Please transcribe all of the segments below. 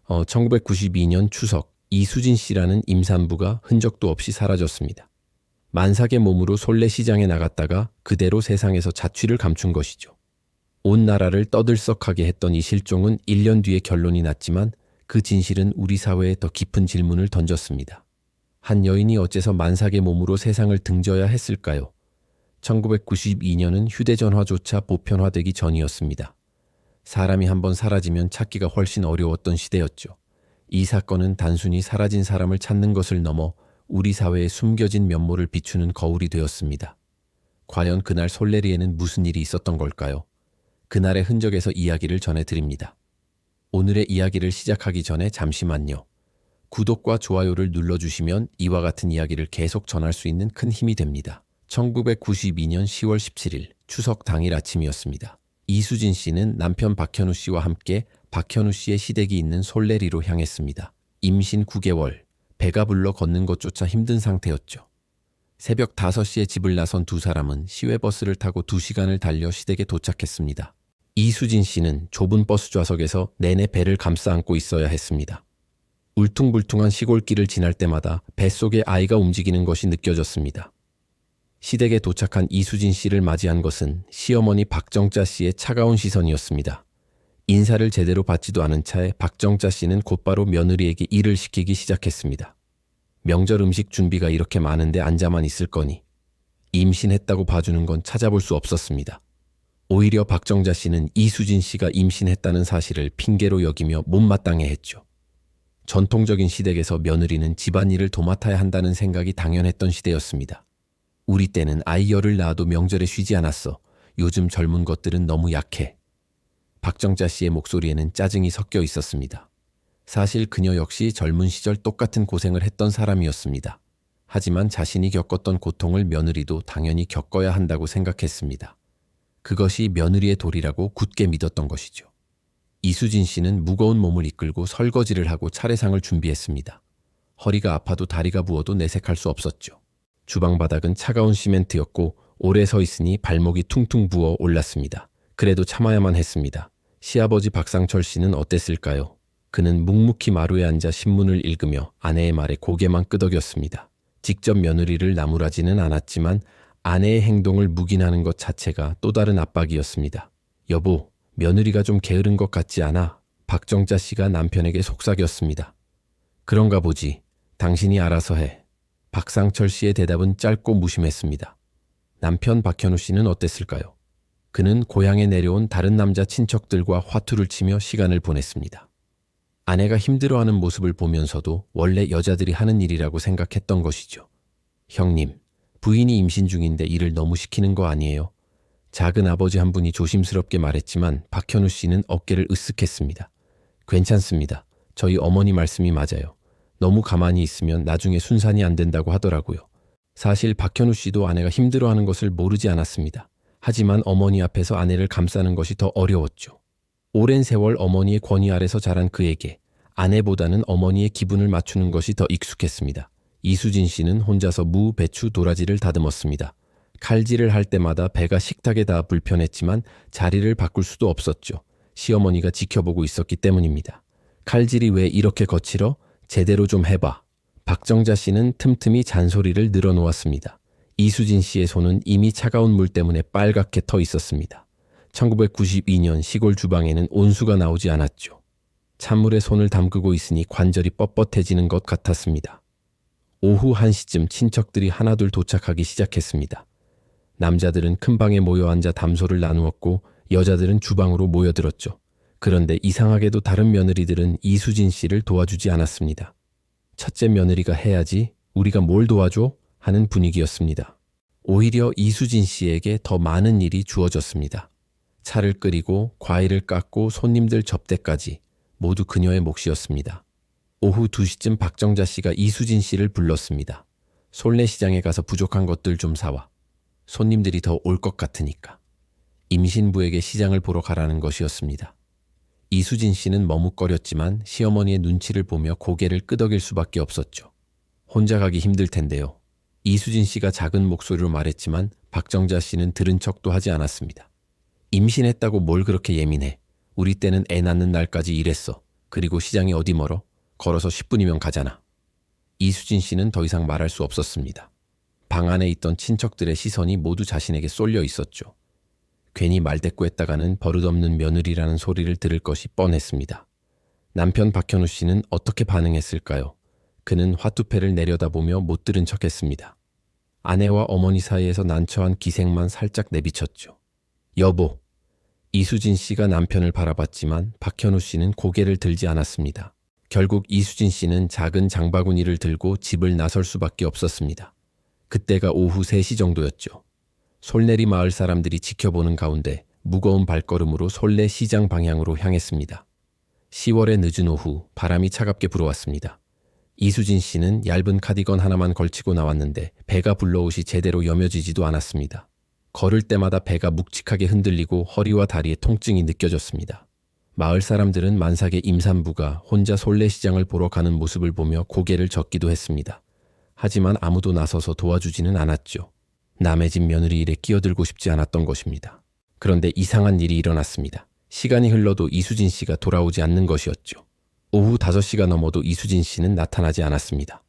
1992년 추석, 이수진 씨라는 임산부가 흔적도 없이 사라졌습니다. 만삭의 몸으로 솔레시장에 나갔다가 그대로 세상에서 자취를 감춘 것이죠. 온 나라를 떠들썩하게 했던 이 실종은 1년 뒤에 결론이 났지만 그 진실은 우리 사회에 더 깊은 질문을 던졌습니다. 한 여인이 어째서 만삭의 몸으로 세상을 등져야 했을까요? 1992년은 휴대전화조차 보편화되기 전이었습니다. 사람이 한번 사라지면 찾기가 훨씬 어려웠던 시대였죠. 이 사건은 단순히 사라진 사람을 찾는 것을 넘어 우리 사회의 숨겨진 면모를 비추는 거울이 되었습니다. 과연 그날 솔레리에는 무슨 일이 있었던 걸까요? 그날의 흔적에서 이야기를 전해드립니다. 오늘의 이야기를 시작하기 전에 잠시만요. 구독과 좋아요를 눌러주시면 이와 같은 이야기를 계속 전할 수 있는 큰 힘이 됩니다. 1992년 10월 17일 추석 당일 아침이었습니다. 이수진 씨는 남편 박현우 씨와 함께 박현우 씨의 시댁이 있는 솔레리로 향했습니다. 임신 9개월, 배가 불러 걷는 것조차 힘든 상태였죠. 새벽 5시에 집을 나선 두 사람은 시외버스를 타고 2시간을 달려 시댁에 도착했습니다. 이수진 씨는 좁은 버스 좌석에서 내내 배를 감싸 안고 있어야 했습니다. 울퉁불퉁한 시골길을 지날 때마다 뱃속에 아이가 움직이는 것이 느껴졌습니다. 시댁에 도착한 이수진 씨를 맞이한 것은 시어머니 박정자 씨의 차가운 시선이었습니다. 인사를 제대로 받지도 않은 차에 박정자 씨는 곧바로 며느리에게 일을 시키기 시작했습니다. 명절 음식 준비가 이렇게 많은데 앉아만 있을 거니 임신했다고 봐주는 건 찾아볼 수 없었습니다. 오히려 박정자 씨는 이수진 씨가 임신했다는 사실을 핑계로 여기며 못마땅해 했죠. 전통적인 시댁에서 며느리는 집안일을 도맡아야 한다는 생각이 당연했던 시대였습니다. 우리 때는 아이 열을 낳아도 명절에 쉬지 않았어. 요즘 젊은 것들은 너무 약해. 박정자 씨의 목소리에는 짜증이 섞여 있었습니다. 사실 그녀 역시 젊은 시절 똑같은 고생을 했던 사람이었습니다. 하지만 자신이 겪었던 고통을 며느리도 당연히 겪어야 한다고 생각했습니다. 그것이 며느리의 도리라고 굳게 믿었던 것이죠. 이수진 씨는 무거운 몸을 이끌고 설거지를 하고 차례상을 준비했습니다. 허리가 아파도 다리가 부어도 내색할 수 없었죠. 주방 바닥은 차가운 시멘트였고 오래 서 있으니 발목이 퉁퉁 부어 올랐습니다. 그래도 참아야만 했습니다. 시아버지 박상철 씨는 어땠을까요? 그는 묵묵히 마루에 앉아 신문을 읽으며 아내의 말에 고개만 끄덕였습니다. 직접 며느리를 나무라지는 않았지만 아내의 행동을 묵인하는 것 자체가 또 다른 압박이었습니다. 여보, 며느리가 좀 게으른 것 같지 않아? 박정자 씨가 남편에게 속삭였습니다. 그런가 보지. 당신이 알아서 해. 박상철 씨의 대답은 짧고 무심했습니다. 남편 박현우 씨는 어땠을까요? 그는 고향에 내려온 다른 남자 친척들과 화투를 치며 시간을 보냈습니다. 아내가 힘들어하는 모습을 보면서도 원래 여자들이 하는 일이라고 생각했던 것이죠. 형님, 부인이 임신 중인데 일을 너무 시키는 거 아니에요? 작은 아버지 한 분이 조심스럽게 말했지만 박현우 씨는 어깨를 으쓱했습니다. 괜찮습니다. 저희 어머니 말씀이 맞아요. 너무 가만히 있으면 나중에 순산이 안 된다고 하더라고요. 사실 박현우 씨도 아내가 힘들어하는 것을 모르지 않았습니다. 하지만 어머니 앞에서 아내를 감싸는 것이 더 어려웠죠. 오랜 세월 어머니의 권위 아래서 자란 그에게 아내보다는 어머니의 기분을 맞추는 것이 더 익숙했습니다. 이수진 씨는 혼자서 무, 배추, 도라지를 다듬었습니다. 칼질을 할 때마다 배가 식탁에 닿아 불편했지만 자리를 바꿀 수도 없었죠. 시어머니가 지켜보고 있었기 때문입니다. 칼질이 왜 이렇게 거칠어? 제대로 좀 해봐. 박정자 씨는 틈틈이 잔소리를 늘어놓았습니다. 이수진 씨의 손은 이미 차가운 물 때문에 빨갛게 터 있었습니다. 1992년 시골 주방에는 온수가 나오지 않았죠. 찬물에 손을 담그고 있으니 관절이 뻣뻣해지는 것 같았습니다. 오후 1시쯤 친척들이 하나둘 도착하기 시작했습니다. 남자들은 큰 방에 모여 앉아 담소를 나누었고 여자들은 주방으로 모여들었죠. 그런데 이상하게도 다른 며느리들은 이수진 씨를 도와주지 않았습니다. 첫째 며느리가 해야지, 우리가 뭘 도와줘? 하는 분위기였습니다. 오히려 이수진 씨에게 더 많은 일이 주어졌습니다. 차를 끓이고 과일을 깎고 손님들 접대까지 모두 그녀의 몫이었습니다. 오후 2시쯤 박정자 씨가 이수진 씨를 불렀습니다. 솔레시장에 가서 부족한 것들 좀 사와. 손님들이 더 올 것 같으니까. 임신부에게 시장을 보러 가라는 것이었습니다. 이수진 씨는 머뭇거렸지만 시어머니의 눈치를 보며 고개를 끄덕일 수밖에 없었죠. 혼자 가기 힘들 텐데요. 이수진 씨가 작은 목소리로 말했지만 박정자 씨는 들은 척도 하지 않았습니다. 임신했다고 뭘 그렇게 예민해. 우리 때는 애 낳는 날까지 일했어. 그리고 시장이 어디 멀어? 걸어서 10분이면 가잖아. 이수진 씨는 더 이상 말할 수 없었습니다. 방 안에 있던 친척들의 시선이 모두 자신에게 쏠려 있었죠. 괜히 말대꾸했다가는 버릇없는 며느리라는 소리를 들을 것이 뻔했습니다. 남편 박현우 씨는 어떻게 반응했을까요? 그는 화투패를 내려다보며 못 들은 척했습니다. 아내와 어머니 사이에서 난처한 기색만 살짝 내비쳤죠. 여보. 이수진 씨가 남편을 바라봤지만 박현우 씨는 고개를 들지 않았습니다. 결국 이수진 씨는 작은 장바구니를 들고 집을 나설 수밖에 없었습니다. 그때가 오후 3시 정도였죠. 솔내리 마을 사람들이 지켜보는 가운데 무거운 발걸음으로 솔내 시장 방향으로 향했습니다. 10월의 늦은 오후 바람이 차갑게 불어왔습니다. 이수진 씨는 얇은 카디건 하나만 걸치고 나왔는데 배가 불러옷이 제대로 여며지지도 않았습니다. 걸을 때마다 배가 묵직하게 흔들리고 허리와 다리에 통증이 느껴졌습니다. 마을 사람들은 만삭의 임산부가 혼자 솔내시장을 보러 가는 모습을 보며 고개를 젓기도 했습니다. 하지만 아무도 나서서 도와주지는 않았죠. 남의 집 며느리 일에 끼어들고 싶지 않았던 것입니다. 그런데 이상한 일이 일어났습니다. 시간이 흘러도 이수진 씨가 돌아오지 않는 것이었죠. 오후 5시가 넘어도 이수진 씨는 나타나지 않았습니다.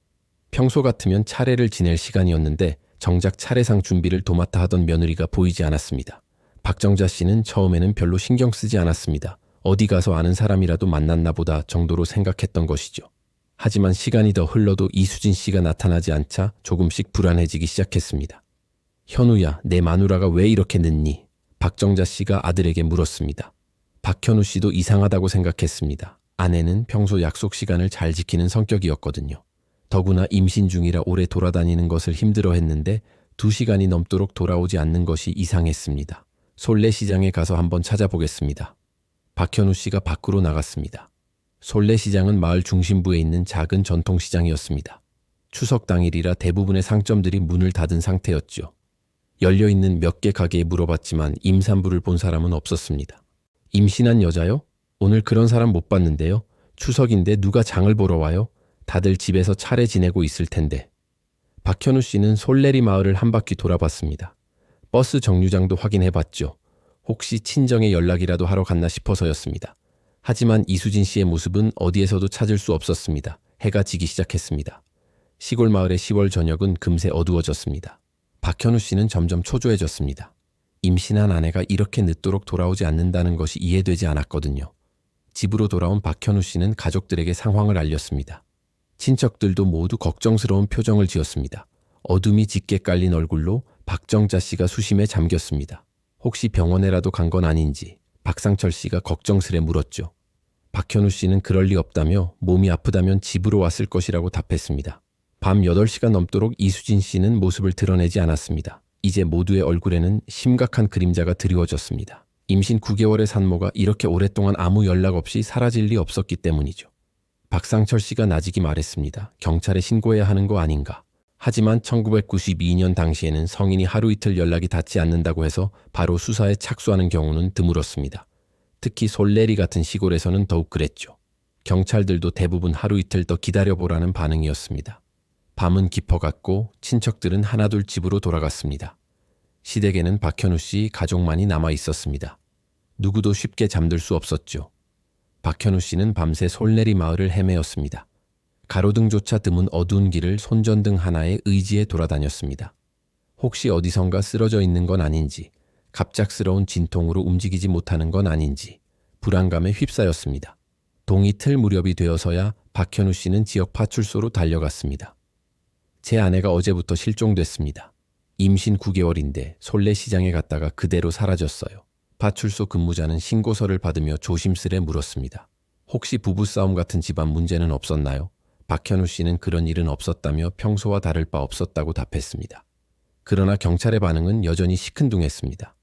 평소 같으면 차례를 지낼 시간이었는데 정작 차례상 준비를 도맡아 하던 며느리가 보이지 않았습니다. 박정자 씨는 처음에는 별로 신경 쓰지 않았습니다. 어디 가서 아는 사람이라도 만났나 보다 정도로 생각했던 것이죠. 하지만 시간이 더 흘러도 이수진 씨가 나타나지 않자 조금씩 불안해지기 시작했습니다. 현우야, 내 마누라가 왜 이렇게 늦니? 박정자 씨가 아들에게 물었습니다. 박현우 씨도 이상하다고 생각했습니다. 아내는 평소 약속 시간을 잘 지키는 성격이었거든요. 더구나 임신 중이라 오래 돌아다니는 것을 힘들어했는데 2시간이 넘도록 돌아오지 않는 것이 이상했습니다. 솔내시장에 가서 한번 찾아보겠습니다. 박현우 씨가 밖으로 나갔습니다. 솔내시장은 마을 중심부에 있는 작은 전통시장이었습니다. 추석 당일이라 대부분의 상점들이 문을 닫은 상태였죠. 열려있는 몇 개 가게에 물어봤지만 임산부를 본 사람은 없었습니다. 임신한 여자요? 오늘 그런 사람 못 봤는데요. 추석인데 누가 장을 보러 와요? 다들 집에서 차례 지내고 있을 텐데. 박현우 씨는 솔내리 마을을 한 바퀴 돌아봤습니다. 버스 정류장도 확인해봤죠. 혹시 친정에 연락이라도 하러 갔나 싶어서였습니다. 하지만 이수진 씨의 모습은 어디에서도 찾을 수 없었습니다. 해가 지기 시작했습니다. 시골 마을의 10월 저녁은 금세 어두워졌습니다. 박현우 씨는 점점 초조해졌습니다. 임신한 아내가 이렇게 늦도록 돌아오지 않는다는 것이 이해되지 않았거든요. 집으로 돌아온 박현우 씨는 가족들에게 상황을 알렸습니다. 친척들도 모두 걱정스러운 표정을 지었습니다. 어둠이 짙게 깔린 얼굴로 박정자 씨가 수심에 잠겼습니다. 혹시 병원에라도 간 건 아닌지 박상철 씨가 걱정스레 물었죠. 박현우 씨는 그럴 리 없다며 몸이 아프다면 집으로 왔을 것이라고 답했습니다. 밤 8시가 넘도록 이수진 씨는 모습을 드러내지 않았습니다. 이제 모두의 얼굴에는 심각한 그림자가 드리워졌습니다. 임신 9개월의 산모가 이렇게 오랫동안 아무 연락 없이 사라질 리 없었기 때문이죠. 박상철 씨가 나직이 말했습니다. 경찰에 신고해야 하는 거 아닌가. 하지만 1992년 당시에는 성인이 하루 이틀 연락이 닿지 않는다고 해서 바로 수사에 착수하는 경우는 드물었습니다. 특히 솔내리 같은 시골에서는 더욱 그랬죠. 경찰들도 대부분 하루 이틀 더 기다려보라는 반응이었습니다. 밤은 깊어갔고 친척들은 하나둘 집으로 돌아갔습니다. 시댁에는 박현우 씨 가족만이 남아 있었습니다. 누구도 쉽게 잠들 수 없었죠. 박현우 씨는 밤새 솔내리 마을을 헤매었습니다. 가로등조차 드문 어두운 길을 손전등 하나에 의지해 돌아다녔습니다. 혹시 어디선가 쓰러져 있는 건 아닌지, 갑작스러운 진통으로 움직이지 못하는 건 아닌지 불안감에 휩싸였습니다. 동이 틀 무렵이 되어서야 박현우 씨는 지역 파출소로 달려갔습니다. 제 아내가 어제부터 실종됐습니다. 임신 9개월인데 솔내시장에 갔다가 그대로 사라졌어요. 파출소 근무자는 신고서를 받으며 조심스레 물었습니다. 혹시 부부싸움 같은 집안 문제는 없었나요? 박현우 씨는 그런 일은 없었다며 평소와 다를 바 없었다고 답했습니다. 그러나 경찰의 반응은 여전히 시큰둥했습니다.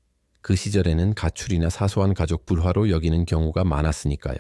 그 시절에는 가출이나 사소한 가족 불화로 여기는 경우가 많았으니까요.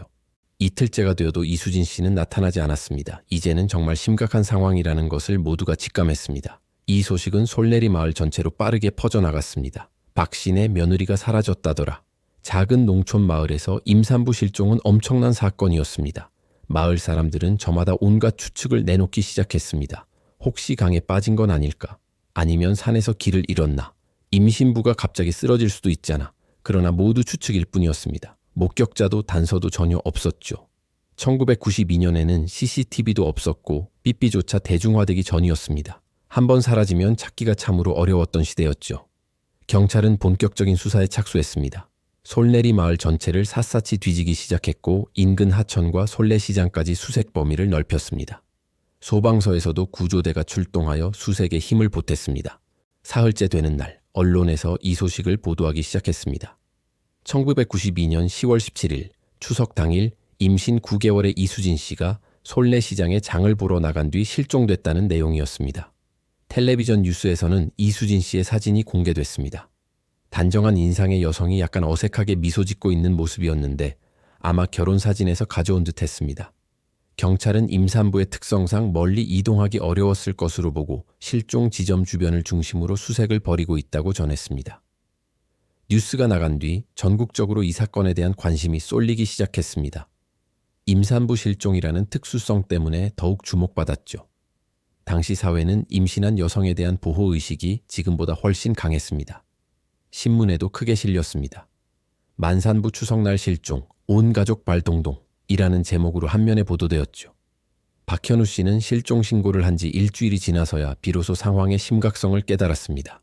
이틀째가 되어도 이수진 씨는 나타나지 않았습니다. 이제는 정말 심각한 상황이라는 것을 모두가 직감했습니다. 이 소식은 솔내리 마을 전체로 빠르게 퍼져나갔습니다. 박씨네 며느리가 사라졌다더라. 작은 농촌 마을에서 임산부 실종은 엄청난 사건이었습니다. 마을 사람들은 저마다 온갖 추측을 내놓기 시작했습니다. 혹시 강에 빠진 건 아닐까? 아니면 산에서 길을 잃었나? 임신부가 갑자기 쓰러질 수도 있잖아. 그러나 모두 추측일 뿐이었습니다. 목격자도 단서도 전혀 없었죠. 1992년에는 CCTV도 없었고 삐삐조차 대중화되기 전이었습니다. 한번 사라지면 찾기가 참으로 어려웠던 시대였죠. 경찰은 본격적인 수사에 착수했습니다. 솔내리 마을 전체를 샅샅이 뒤지기 시작했고 인근 하천과 솔내시장까지 수색 범위를 넓혔습니다. 소방서에서도 구조대가 출동하여 수색에 힘을 보탰습니다. 사흘째 되는 날, 언론에서 이 소식을 보도하기 시작했습니다. 1992년 10월 17일, 추석 당일 임신 9개월의 이수진 씨가 솔내시장에 장을 보러 나간 뒤 실종됐다는 내용이었습니다. 텔레비전 뉴스에서는 이수진 씨의 사진이 공개됐습니다. 단정한 인상의 여성이 약간 어색하게 미소 짓고 있는 모습이었는데 아마 결혼 사진에서 가져온 듯 했습니다. 경찰은 임산부의 특성상 멀리 이동하기 어려웠을 것으로 보고 실종 지점 주변을 중심으로 수색을 벌이고 있다고 전했습니다. 뉴스가 나간 뒤 전국적으로 이 사건에 대한 관심이 쏠리기 시작했습니다. 임산부 실종이라는 특수성 때문에 더욱 주목받았죠. 당시 사회는 임신한 여성에 대한 보호의식이 지금보다 훨씬 강했습니다. 신문에도 크게 실렸습니다. 만산부 추석날 실종, 온 가족 발동동이라는 제목으로 한면에 보도되었죠. 박현우 씨는 실종 신고를 한 지 일주일이 지나서야 비로소 상황의 심각성을 깨달았습니다.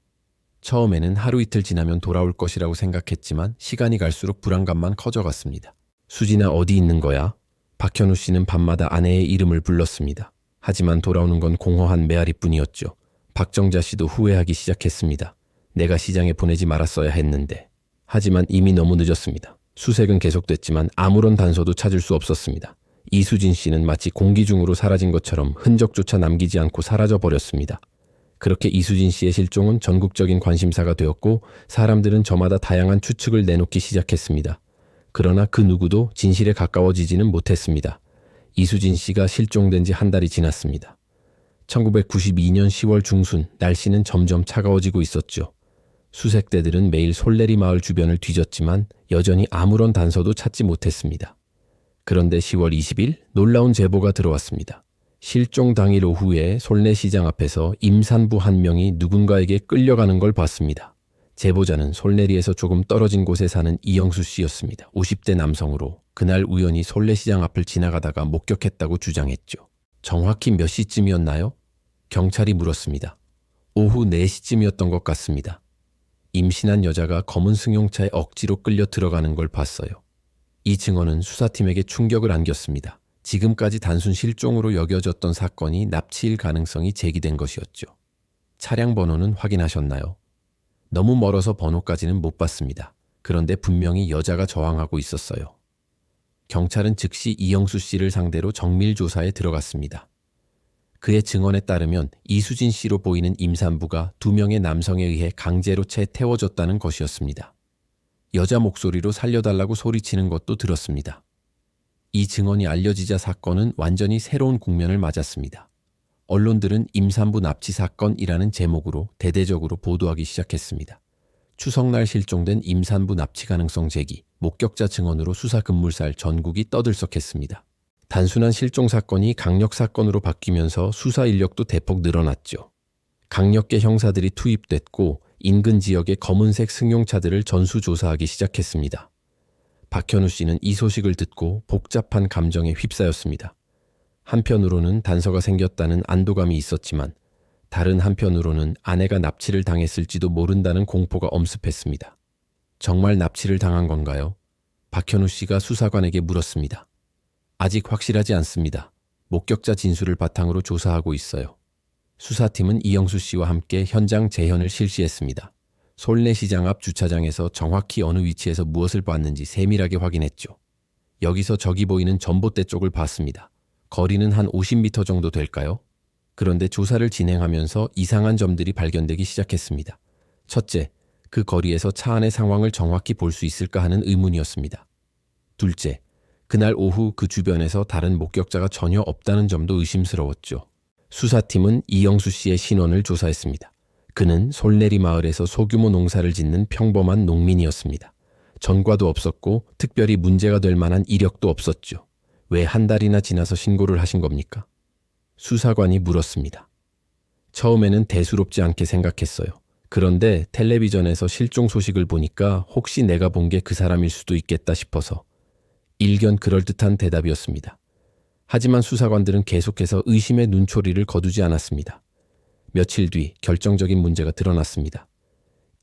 처음에는 하루 이틀 지나면 돌아올 것이라고 생각했지만 시간이 갈수록 불안감만 커져갔습니다. 수진아 어디 있는 거야? 박현우 씨는 밤마다 아내의 이름을 불렀습니다. 하지만 돌아오는 건 공허한 메아리뿐이었죠. 박정자 씨도 후회하기 시작했습니다. 내가 시장에 보내지 말았어야 했는데. 하지만 이미 너무 늦었습니다. 수색은 계속됐지만 아무런 단서도 찾을 수 없었습니다. 이수진 씨는 마치 공기 중으로 사라진 것처럼 흔적조차 남기지 않고 사라져버렸습니다. 그렇게 이수진 씨의 실종은 전국적인 관심사가 되었고 사람들은 저마다 다양한 추측을 내놓기 시작했습니다. 그러나 그 누구도 진실에 가까워지지는 못했습니다. 이수진 씨가 실종된 지 한 달이 지났습니다. 1992년 10월 중순 날씨는 점점 차가워지고 있었죠. 수색대들은 매일 솔내리 마을 주변을 뒤졌지만 여전히 아무런 단서도 찾지 못했습니다. 그런데 10월 20일 놀라운 제보가 들어왔습니다. 실종 당일 오후에 솔내시장 앞에서 임산부 한 명이 누군가에게 끌려가는 걸 봤습니다. 제보자는 솔내리에서 조금 떨어진 곳에 사는 이영수 씨였습니다. 50대 남성으로 그날 우연히 솔내시장 앞을 지나가다가 목격했다고 주장했죠. 정확히 몇 시쯤이었나요? 경찰이 물었습니다. 오후 4시쯤이었던 것 같습니다. 임신한 여자가 검은 승용차에 억지로 끌려 들어가는 걸 봤어요. 이 증언은 수사팀에게 충격을 안겼습니다. 지금까지 단순 실종으로 여겨졌던 사건이 납치일 가능성이 제기된 것이었죠. 차량 번호는 확인하셨나요? 너무 멀어서 번호까지는 못 봤습니다. 그런데 분명히 여자가 저항하고 있었어요. 경찰은 즉시 이영수 씨를 상대로 정밀 조사에 들어갔습니다. 그의 증언에 따르면 이수진 씨로 보이는 임산부가 2명의 남성에 의해 강제로 채 태워졌다는 것이었습니다. 여자 목소리로 살려달라고 소리치는 것도 들었습니다. 이 증언이 알려지자 사건은 완전히 새로운 국면을 맞았습니다. 언론들은 임산부 납치 사건이라는 제목으로 대대적으로 보도하기 시작했습니다. 추석날 실종된 임산부 납치 가능성 제기, 목격자 증언으로 수사 급물살 전국이 떠들썩했습니다. 단순한 실종 사건이 강력 사건으로 바뀌면서 수사 인력도 대폭 늘어났죠. 강력계 형사들이 투입됐고 인근 지역의 검은색 승용차들을 전수조사하기 시작했습니다. 박현우 씨는 이 소식을 듣고 복잡한 감정에 휩싸였습니다. 한편으로는 단서가 생겼다는 안도감이 있었지만 다른 한편으로는 아내가 납치를 당했을지도 모른다는 공포가 엄습했습니다. 정말 납치를 당한 건가요? 박현우 씨가 수사관에게 물었습니다. 아직 확실하지 않습니다. 목격자 진술을 바탕으로 조사하고 있어요. 수사팀은 이영수 씨와 함께 현장 재현을 실시했습니다. 솔내시장 앞 주차장에서 정확히 어느 위치에서 무엇을 봤는지 세밀하게 확인했죠. 여기서 저기 보이는 전봇대 쪽을 봤습니다. 거리는 한 50m 정도 될까요? 그런데 조사를 진행하면서 이상한 점들이 발견되기 시작했습니다. 첫째, 그 거리에서 차 안의 상황을 정확히 볼 수 있을까 하는 의문이었습니다. 둘째, 그날 오후 그 주변에서 다른 목격자가 전혀 없다는 점도 의심스러웠죠. 수사팀은 이영수 씨의 신원을 조사했습니다. 그는 솔내리 마을에서 소규모 농사를 짓는 평범한 농민이었습니다. 전과도 없었고 특별히 문제가 될 만한 이력도 없었죠. 왜 한 달이나 지나서 신고를 하신 겁니까? 수사관이 물었습니다. 처음에는 대수롭지 않게 생각했어요. 그런데 텔레비전에서 실종 소식을 보니까 혹시 내가 본 게 그 사람일 수도 있겠다 싶어서. 일견 그럴듯한 대답이었습니다. 하지만 수사관들은 계속해서 의심의 눈초리를 거두지 않았습니다. 며칠 뒤 결정적인 문제가 드러났습니다.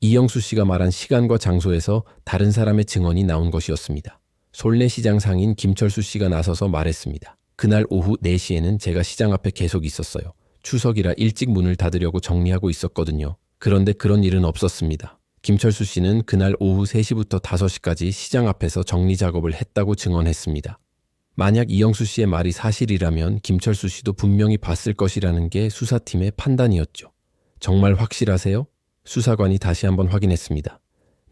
이영수 씨가 말한 시간과 장소에서 다른 사람의 증언이 나온 것이었습니다. 솔레시장 상인 김철수 씨가 나서서 말했습니다. 그날 오후 4시에는 제가 시장 앞에 계속 있었어요. 추석이라 일찍 문을 닫으려고 정리하고 있었거든요. 그런데 그런 일은 없었습니다. 김철수 씨는 그날 오후 3시부터 5시까지 시장 앞에서 정리 작업을 했다고 증언했습니다. 만약 이영수 씨의 말이 사실이라면 김철수 씨도 분명히 봤을 것이라는 게 수사팀의 판단이었죠. 정말 확실하세요? 수사관이 다시 한번 확인했습니다.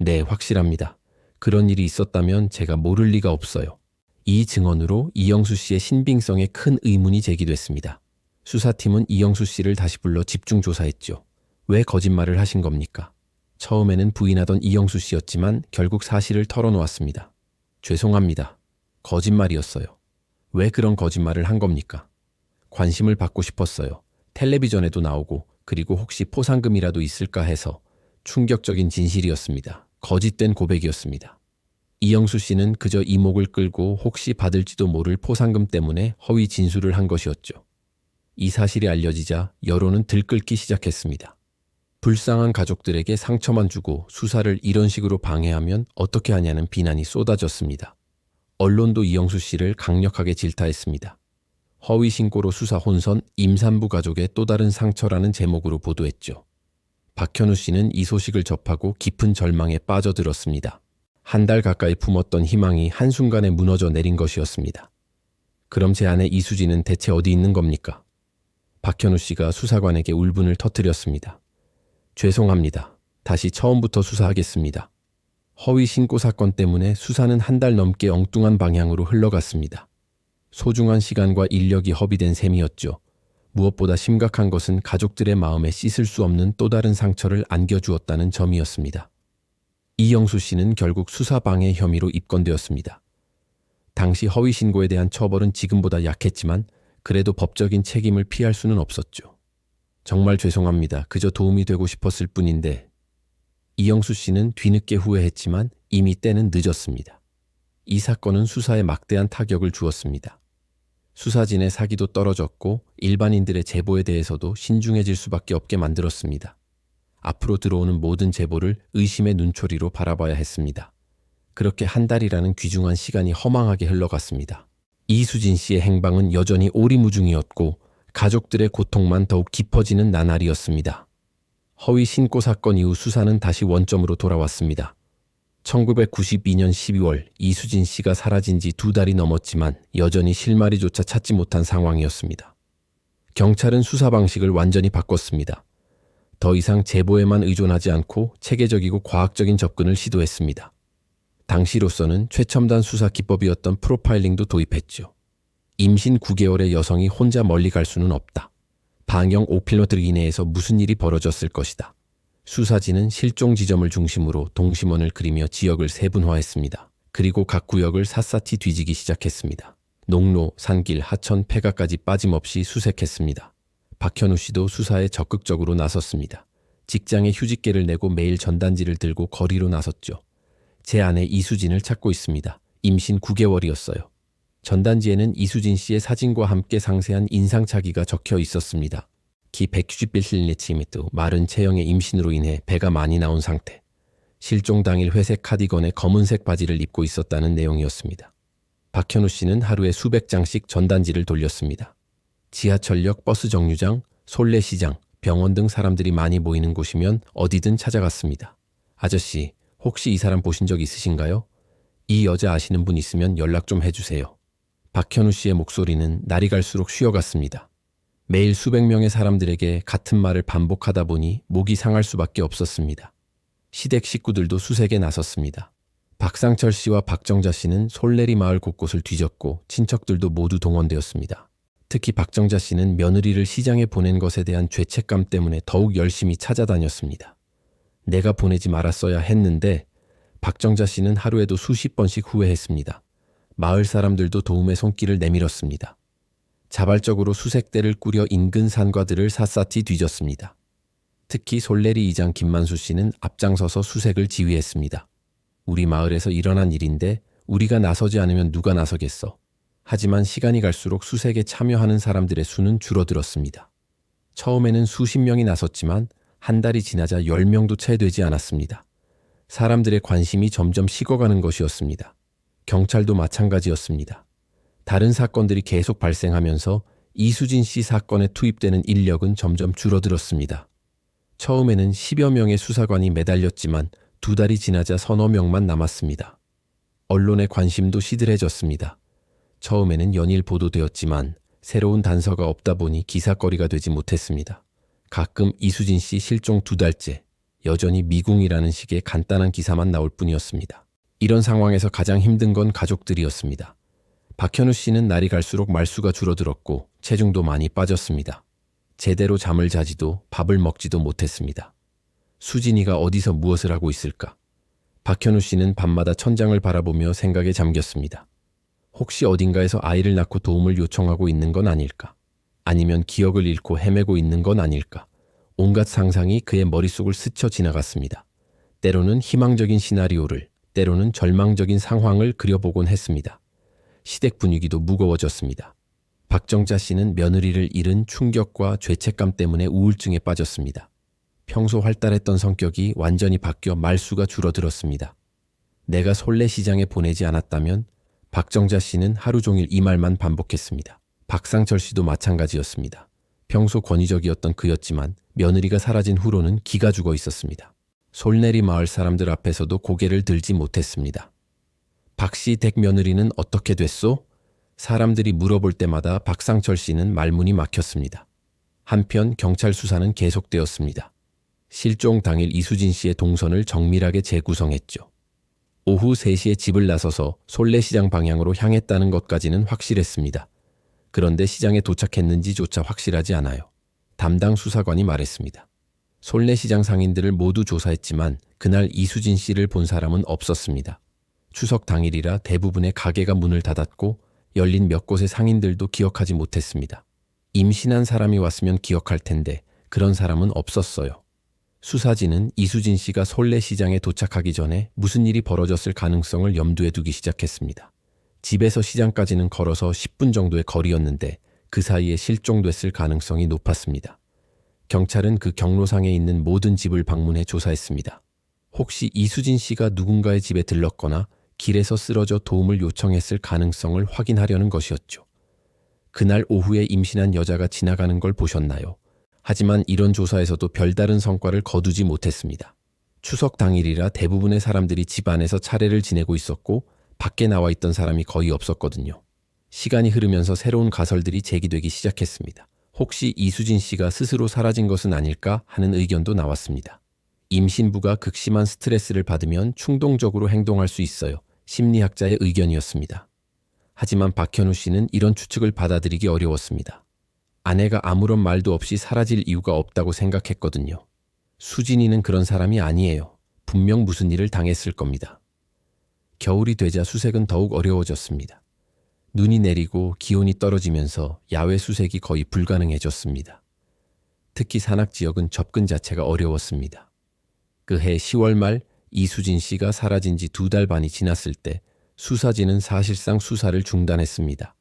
네, 확실합니다. 그런 일이 있었다면 제가 모를 리가 없어요. 이 증언으로 이영수 씨의 신빙성에 큰 의문이 제기됐습니다. 수사팀은 이영수 씨를 다시 불러 집중 조사했죠. 왜 거짓말을 하신 겁니까? 처음에는 부인하던 이영수 씨였지만 결국 사실을 털어놓았습니다. 죄송합니다. 거짓말이었어요. 왜 그런 거짓말을 한 겁니까? 관심을 받고 싶었어요. 텔레비전에도 나오고 그리고 혹시 포상금이라도 있을까 해서. 충격적인 진실이었습니다. 거짓된 고백이었습니다. 이영수 씨는 그저 이목을 끌고 혹시 받을지도 모를 포상금 때문에 허위 진술을 한 것이었죠. 이 사실이 알려지자 여론은 들끓기 시작했습니다. 불쌍한 가족들에게 상처만 주고 수사를 이런 식으로 방해하면 어떻게 하냐는 비난이 쏟아졌습니다. 언론도 이영수 씨를 강력하게 질타했습니다. 허위 신고로 수사 혼선, 임산부 가족의 또 다른 상처라는 제목으로 보도했죠. 박현우 씨는 이 소식을 접하고 깊은 절망에 빠져들었습니다. 한 달 가까이 품었던 희망이 한순간에 무너져 내린 것이었습니다. 그럼 제 아내 이수진은 대체 어디 있는 겁니까? 박현우 씨가 수사관에게 울분을 터뜨렸습니다. 죄송합니다. 다시 처음부터 수사하겠습니다. 허위 신고 사건 때문에 수사는 한 달 넘게 엉뚱한 방향으로 흘러갔습니다. 소중한 시간과 인력이 허비된 셈이었죠. 무엇보다 심각한 것은 가족들의 마음에 씻을 수 없는 또 다른 상처를 안겨주었다는 점이었습니다. 이영수 씨는 결국 수사방해 혐의로 입건되었습니다. 당시 허위 신고에 대한 처벌은 지금보다 약했지만 그래도 법적인 책임을 피할 수는 없었죠. 정말 죄송합니다. 그저 도움이 되고 싶었을 뿐인데. 이영수 씨는 뒤늦게 후회했지만 이미 때는 늦었습니다. 이 사건은 수사에 막대한 타격을 주었습니다. 수사진의 사기도 떨어졌고 일반인들의 제보에 대해서도 신중해질 수밖에 없게 만들었습니다. 앞으로 들어오는 모든 제보를 의심의 눈초리로 바라봐야 했습니다. 그렇게 한 달이라는 귀중한 시간이 허망하게 흘러갔습니다. 이수진 씨의 행방은 여전히 오리무중이었고 가족들의 고통만 더욱 깊어지는 나날이었습니다. 허위 신고 사건 이후 수사는 다시 원점으로 돌아왔습니다. 1992년 12월 이수진 씨가 사라진 지 2달이 넘었지만 여전히 실마리조차 찾지 못한 상황이었습니다. 경찰은 수사 방식을 완전히 바꿨습니다. 더 이상 제보에만 의존하지 않고 체계적이고 과학적인 접근을 시도했습니다. 당시로서는 최첨단 수사 기법이었던 프로파일링도 도입했죠. 임신 9개월의 여성이 혼자 멀리 갈 수는 없다. 방영 5km 이내에서 무슨 일이 벌어졌을 것이다. 수사진은 실종 지점을 중심으로 동심원을 그리며 지역을 세분화했습니다. 그리고 각 구역을 샅샅이 뒤지기 시작했습니다. 농로, 산길, 하천, 폐가까지 빠짐없이 수색했습니다. 박현우 씨도 수사에 적극적으로 나섰습니다. 직장에 휴직계를 내고 매일 전단지를 들고 거리로 나섰죠. 제 아내 이수진을 찾고 있습니다. 임신 9개월이었어요. 전단지에는 이수진 씨의 사진과 함께 상세한 인상착의가 적혀 있었습니다. 키 161cm, 마른 체형의 임신으로 인해 배가 많이 나온 상태. 실종 당일 회색 카디건에 검은색 바지를 입고 있었다는 내용이었습니다. 박현우 씨는 하루에 수백 장씩 전단지를 돌렸습니다. 지하철역, 버스 정류장, 솔레시장, 병원 등 사람들이 많이 모이는 곳이면 어디든 찾아갔습니다. 아저씨, 혹시 이 사람 보신 적 있으신가요? 이 여자 아시는 분 있으면 연락 좀 해주세요. 박현우 씨의 목소리는 날이 갈수록 쉬어갔습니다. 매일 수백 명의 사람들에게 같은 말을 반복하다 보니 목이 상할 수밖에 없었습니다. 시댁 식구들도 수색에 나섰습니다. 박상철 씨와 박정자 씨는 솔레리 마을 곳곳을 뒤졌고 친척들도 모두 동원되었습니다. 특히 박정자 씨는 며느리를 시장에 보낸 것에 대한 죄책감 때문에 더욱 열심히 찾아다녔습니다. 내가 보내지 말았어야 했는데 박정자 씨는 하루에도 수십 번씩 후회했습니다. 마을 사람들도 도움의 손길을 내밀었습니다. 자발적으로 수색대를 꾸려 인근 산과들을 샅샅이 뒤졌습니다. 특히 솔레리 이장 김만수 씨는 앞장서서 수색을 지휘했습니다. 우리 마을에서 일어난 일인데 우리가 나서지 않으면 누가 나서겠어. 하지만 시간이 갈수록 수색에 참여하는 사람들의 수는 줄어들었습니다. 처음에는 수십 명이 나섰지만 한 달이 지나자 10명도 채 되지 않았습니다. 사람들의 관심이 점점 식어가는 것이었습니다. 경찰도 마찬가지였습니다. 다른 사건들이 계속 발생하면서 이수진 씨 사건에 투입되는 인력은 점점 줄어들었습니다. 처음에는 10여 명의 수사관이 매달렸지만 2달이 지나자 서너 명만 남았습니다. 언론의 관심도 시들해졌습니다. 처음에는 연일 보도되었지만 새로운 단서가 없다 보니 기사거리가 되지 못했습니다. 가끔 이수진 씨 실종 2달째, 여전히 미궁이라는 식의 간단한 기사만 나올 뿐이었습니다. 이런 상황에서 가장 힘든 건 가족들이었습니다. 박현우 씨는 날이 갈수록 말수가 줄어들었고 체중도 많이 빠졌습니다. 제대로 잠을 자지도 밥을 먹지도 못했습니다. 수진이가 어디서 무엇을 하고 있을까? 박현우 씨는 밤마다 천장을 바라보며 생각에 잠겼습니다. 혹시 어딘가에서 아이를 낳고 도움을 요청하고 있는 건 아닐까? 아니면 기억을 잃고 헤매고 있는 건 아닐까? 온갖 상상이 그의 머릿속을 스쳐 지나갔습니다. 때로는 희망적인 시나리오를, 때로는 절망적인 상황을 그려보곤 했습니다. 시댁 분위기도 무거워졌습니다. 박정자 씨는 며느리를 잃은 충격과 죄책감 때문에 우울증에 빠졌습니다. 평소 활달했던 성격이 완전히 바뀌어 말수가 줄어들었습니다. 내가 솔레시장에 보내지 않았다면? 박정자 씨는 하루 종일 이 말만 반복했습니다. 박상철 씨도 마찬가지였습니다. 평소 권위적이었던 그였지만 며느리가 사라진 후로는 기가 죽어 있었습니다. 솔내리 마을 사람들 앞에서도 고개를 들지 못했습니다. 박 씨 댁 며느리는 어떻게 됐소? 사람들이 물어볼 때마다 박상철 씨는 말문이 막혔습니다. 한편 경찰 수사는 계속되었습니다. 실종 당일 이수진 씨의 동선을 정밀하게 재구성했죠. 오후 3시에 집을 나서서 솔레시장 방향으로 향했다는 것까지는 확실했습니다. 그런데 시장에 도착했는지조차 확실하지 않아요. 담당 수사관이 말했습니다. 솔레시장 상인들을 모두 조사했지만 그날 이수진 씨를 본 사람은 없었습니다. 추석 당일이라 대부분의 가게가 문을 닫았고 열린 몇 곳의 상인들도 기억하지 못했습니다. 임신한 사람이 왔으면 기억할 텐데 그런 사람은 없었어요. 수사진은 이수진 씨가 솔레시장에 도착하기 전에 무슨 일이 벌어졌을 가능성을 염두에 두기 시작했습니다. 집에서 시장까지는 걸어서 10분 정도의 거리였는데 그 사이에 실종됐을 가능성이 높았습니다. 경찰은 그 경로상에 있는 모든 집을 방문해 조사했습니다. 혹시 이수진 씨가 누군가의 집에 들렀거나 길에서 쓰러져 도움을 요청했을 가능성을 확인하려는 것이었죠. 그날 오후에 임신한 여자가 지나가는 걸 보셨나요? 하지만 이런 조사에서도 별다른 성과를 거두지 못했습니다. 추석 당일이라 대부분의 사람들이 집 안에서 차례를 지내고 있었고 밖에 나와 있던 사람이 거의 없었거든요. 시간이 흐르면서 새로운 가설들이 제기되기 시작했습니다. 혹시 이수진 씨가 스스로 사라진 것은 아닐까 하는 의견도 나왔습니다. 임신부가 극심한 스트레스를 받으면 충동적으로 행동할 수 있어요. 심리학자의 의견이었습니다. 하지만 박현우 씨는 이런 추측을 받아들이기 어려웠습니다. 아내가 아무런 말도 없이 사라질 이유가 없다고 생각했거든요. 수진이는 그런 사람이 아니에요. 분명 무슨 일을 당했을 겁니다. 겨울이 되자 수색은 더욱 어려워졌습니다. 눈이 내리고 기온이 떨어지면서 야외 수색이 거의 불가능해졌습니다. 특히 산악 지역은 접근 자체가 어려웠습니다. 그해 10월 말 이수진 씨가 사라진 지 2달 반이 지났을 때 수사진은 사실상 수사를 중단했습니다.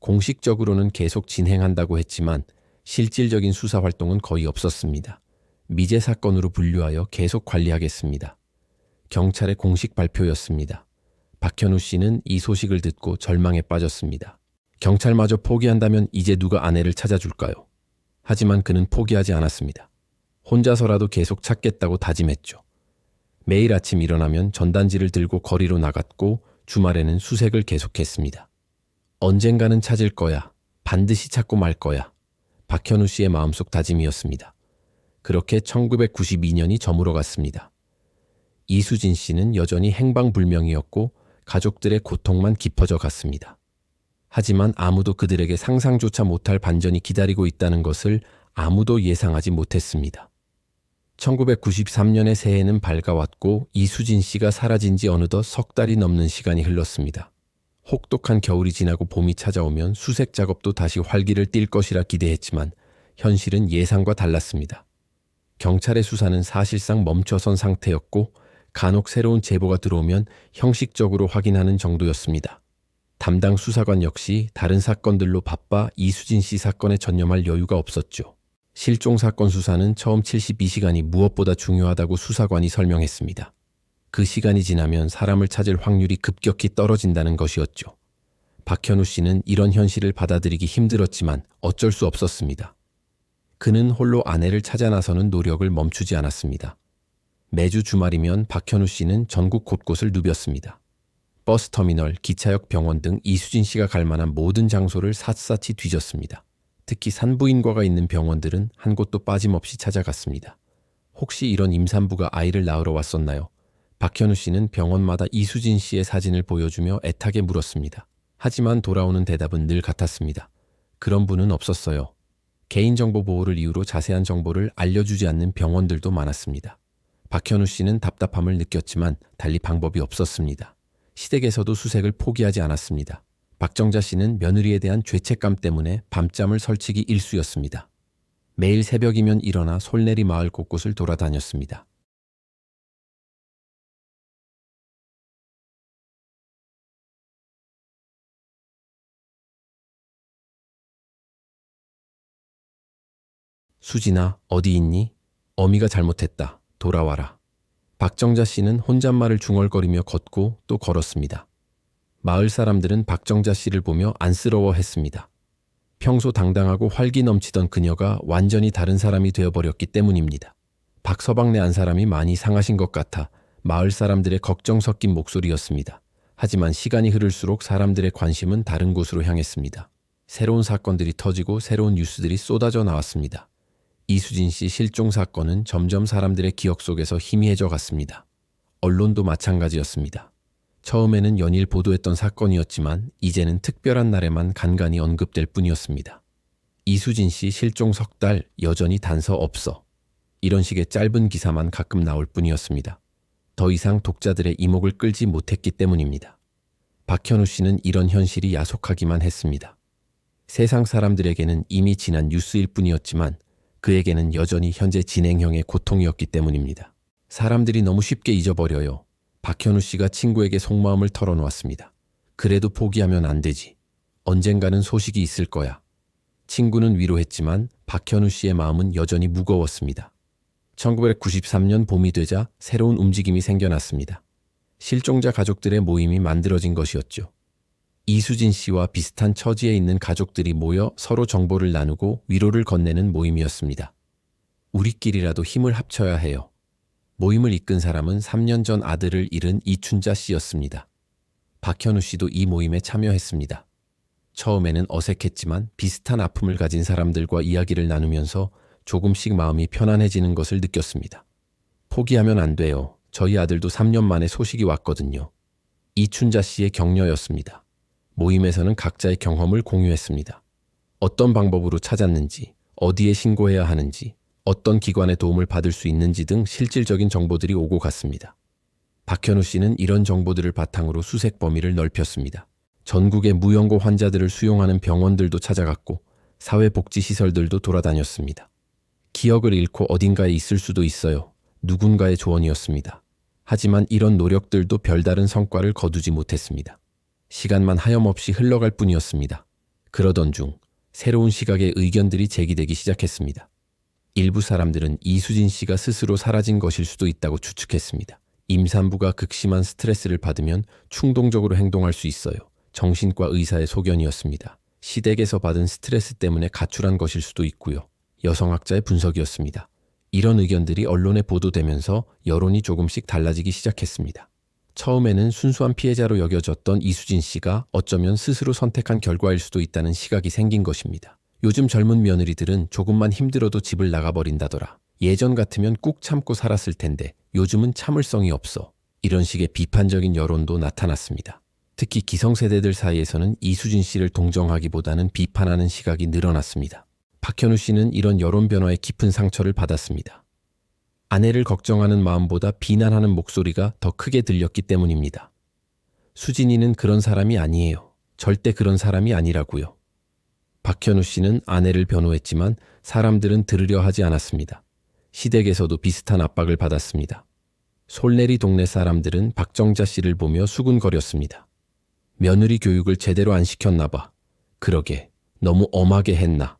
공식적으로는 계속 진행한다고 했지만 실질적인 수사 활동은 거의 없었습니다. 미제 사건으로 분류하여 계속 관리하겠습니다. 경찰의 공식 발표였습니다. 박현우 씨는 이 소식을 듣고 절망에 빠졌습니다. 경찰마저 포기한다면 이제 누가 아내를 찾아줄까요? 하지만 그는 포기하지 않았습니다. 혼자서라도 계속 찾겠다고 다짐했죠. 매일 아침 일어나면 전단지를 들고 거리로 나갔고 주말에는 수색을 계속했습니다. 언젠가는 찾을 거야. 반드시 찾고 말 거야. 박현우 씨의 마음속 다짐이었습니다. 그렇게 1992년이 저물어 갔습니다. 이수진 씨는 여전히 행방불명이었고 가족들의 고통만 깊어져 갔습니다. 하지만 아무도 그들에게 상상조차 못할 반전이 기다리고 있다는 것을 아무도 예상하지 못했습니다. 1993년의 새해는 밝아왔고 이수진 씨가 사라진 지 어느덧 석 달이 넘는 시간이 흘렀습니다. 혹독한 겨울이 지나고 봄이 찾아오면 수색 작업도 다시 활기를 띨 것이라 기대했지만 현실은 예상과 달랐습니다. 경찰의 수사는 사실상 멈춰선 상태였고 간혹 새로운 제보가 들어오면 형식적으로 확인하는 정도였습니다. 담당 수사관 역시 다른 사건들로 바빠 이수진 씨 사건에 전념할 여유가 없었죠. 실종 사건 수사는 처음 72시간이 무엇보다 중요하다고 수사관이 설명했습니다. 그 시간이 지나면 사람을 찾을 확률이 급격히 떨어진다는 것이었죠. 박현우 씨는 이런 현실을 받아들이기 힘들었지만 어쩔 수 없었습니다. 그는 홀로 아내를 찾아 나서는 노력을 멈추지 않았습니다. 매주 주말이면 박현우 씨는 전국 곳곳을 누볐습니다. 버스터미널, 기차역, 병원 등 이수진 씨가 갈 만한 모든 장소를 샅샅이 뒤졌습니다. 특히 산부인과가 있는 병원들은 한 곳도 빠짐없이 찾아갔습니다. 혹시 이런 임산부가 아이를 낳으러 왔었나요? 박현우 씨는 병원마다 이수진 씨의 사진을 보여주며 애타게 물었습니다. 하지만 돌아오는 대답은 늘 같았습니다. 그런 분은 없었어요. 개인정보 보호를 이유로 자세한 정보를 알려주지 않는 병원들도 많았습니다. 박현우 씨는 답답함을 느꼈지만 달리 방법이 없었습니다. 시댁에서도 수색을 포기하지 않았습니다. 박정자 씨는 며느리에 대한 죄책감 때문에 밤잠을 설치기 일쑤였습니다. 매일 새벽이면 일어나 솔내리 마을 곳곳을 돌아다녔습니다. 수진아, 어디 있니? 어미가 잘못했다. 돌아와라. 박정자 씨는 혼잣말을 중얼거리며 걷고 또 걸었습니다. 마을 사람들은 박정자 씨를 보며 안쓰러워했습니다. 평소 당당하고 활기 넘치던 그녀가 완전히 다른 사람이 되어버렸기 때문입니다. 박서방네 안 사람이 많이 상하신 것 같아 마을 사람들의 걱정 섞인 목소리였습니다. 하지만 시간이 흐를수록 사람들의 관심은 다른 곳으로 향했습니다. 새로운 사건들이 터지고 새로운 뉴스들이 쏟아져 나왔습니다. 이수진 씨 실종 사건은 점점 사람들의 기억 속에서 희미해져 갔습니다. 언론도 마찬가지였습니다. 처음에는 연일 보도했던 사건이었지만 이제는 특별한 날에만 간간히 언급될 뿐이었습니다. 이수진 씨 실종 석 달 여전히 단서 없어. 이런 식의 짧은 기사만 가끔 나올 뿐이었습니다. 더 이상 독자들의 이목을 끌지 못했기 때문입니다. 박현우 씨는 이런 현실이 야속하기만 했습니다. 세상 사람들에게는 이미 지난 뉴스일 뿐이었지만 그에게는 여전히 현재 진행형의 고통이었기 때문입니다. 사람들이 너무 쉽게 잊어버려요. 박현우 씨가 친구에게 속마음을 털어놓았습니다. 그래도 포기하면 안 되지. 언젠가는 소식이 있을 거야. 친구는 위로했지만 박현우 씨의 마음은 여전히 무거웠습니다. 1993년 봄이 되자 새로운 움직임이 생겨났습니다. 실종자 가족들의 모임이 만들어진 것이었죠. 이수진 씨와 비슷한 처지에 있는 가족들이 모여 서로 정보를 나누고 위로를 건네는 모임이었습니다. 우리끼리라도 힘을 합쳐야 해요. 모임을 이끈 사람은 3년 전 아들을 잃은 이춘자 씨였습니다. 박현우 씨도 이 모임에 참여했습니다. 처음에는 어색했지만 비슷한 아픔을 가진 사람들과 이야기를 나누면서 조금씩 마음이 편안해지는 것을 느꼈습니다. 포기하면 안 돼요. 저희 아들도 3년 만에 소식이 왔거든요. 이춘자 씨의 격려였습니다. 모임에서는 각자의 경험을 공유했습니다. 어떤 방법으로 찾았는지, 어디에 신고해야 하는지, 어떤 기관의 도움을 받을 수 있는지 등 실질적인 정보들이 오고 갔습니다. 박현우 씨는 이런 정보들을 바탕으로 수색 범위를 넓혔습니다. 전국의 무연고 환자들을 수용하는 병원들도 찾아갔고 사회복지시설들도 돌아다녔습니다. 기억을 잃고 어딘가에 있을 수도 있어요. 누군가의 조언이었습니다. 하지만 이런 노력들도 별다른 성과를 거두지 못했습니다. 시간만 하염없이 흘러갈 뿐이었습니다. 그러던 중 새로운 시각의 의견들이 제기되기 시작했습니다. 일부 사람들은 이수진 씨가 스스로 사라진 것일 수도 있다고 추측했습니다. 임산부가 극심한 스트레스를 받으면 충동적으로 행동할 수 있어요. 정신과 의사의 소견이었습니다. 시댁에서 받은 스트레스 때문에 가출한 것일 수도 있고요. 여성학자의 분석이었습니다. 이런 의견들이 언론에 보도되면서 여론이 조금씩 달라지기 시작했습니다. 처음에는 순수한 피해자로 여겨졌던 이수진 씨가 어쩌면 스스로 선택한 결과일 수도 있다는 시각이 생긴 것입니다. 요즘 젊은 며느리들은 조금만 힘들어도 집을 나가버린다더라. 예전 같으면 꾹 참고 살았을 텐데 요즘은 참을성이 없어. 이런 식의 비판적인 여론도 나타났습니다. 특히 기성세대들 사이에서는 이수진 씨를 동정하기보다는 비판하는 시각이 늘어났습니다. 박현우 씨는 이런 여론 변화에 깊은 상처를 받았습니다. 아내를 걱정하는 마음보다 비난하는 목소리가 더 크게 들렸기 때문입니다. 수진이는 그런 사람이 아니에요. 절대 그런 사람이 아니라고요. 박현우 씨는 아내를 변호했지만 사람들은 들으려 하지 않았습니다. 시댁에서도 비슷한 압박을 받았습니다. 솔내리 동네 사람들은 박정자 씨를 보며 수군거렸습니다. 며느리 교육을 제대로 안 시켰나 봐. 그러게, 너무 엄하게 했나.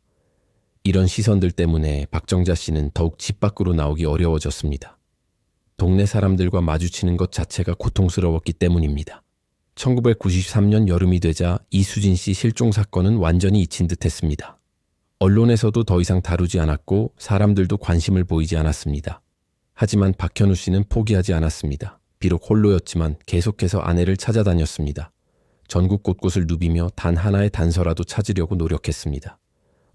이런 시선들 때문에 박정자 씨는 더욱 집 밖으로 나오기 어려워졌습니다. 동네 사람들과 마주치는 것 자체가 고통스러웠기 때문입니다. 1993년 여름이 되자 이수진 씨 실종 사건은 완전히 잊힌 듯 했습니다. 언론에서도 더 이상 다루지 않았고 사람들도 관심을 보이지 않았습니다. 하지만 박현우 씨는 포기하지 않았습니다. 비록 홀로였지만 계속해서 아내를 찾아다녔습니다. 전국 곳곳을 누비며 단 하나의 단서라도 찾으려고 노력했습니다.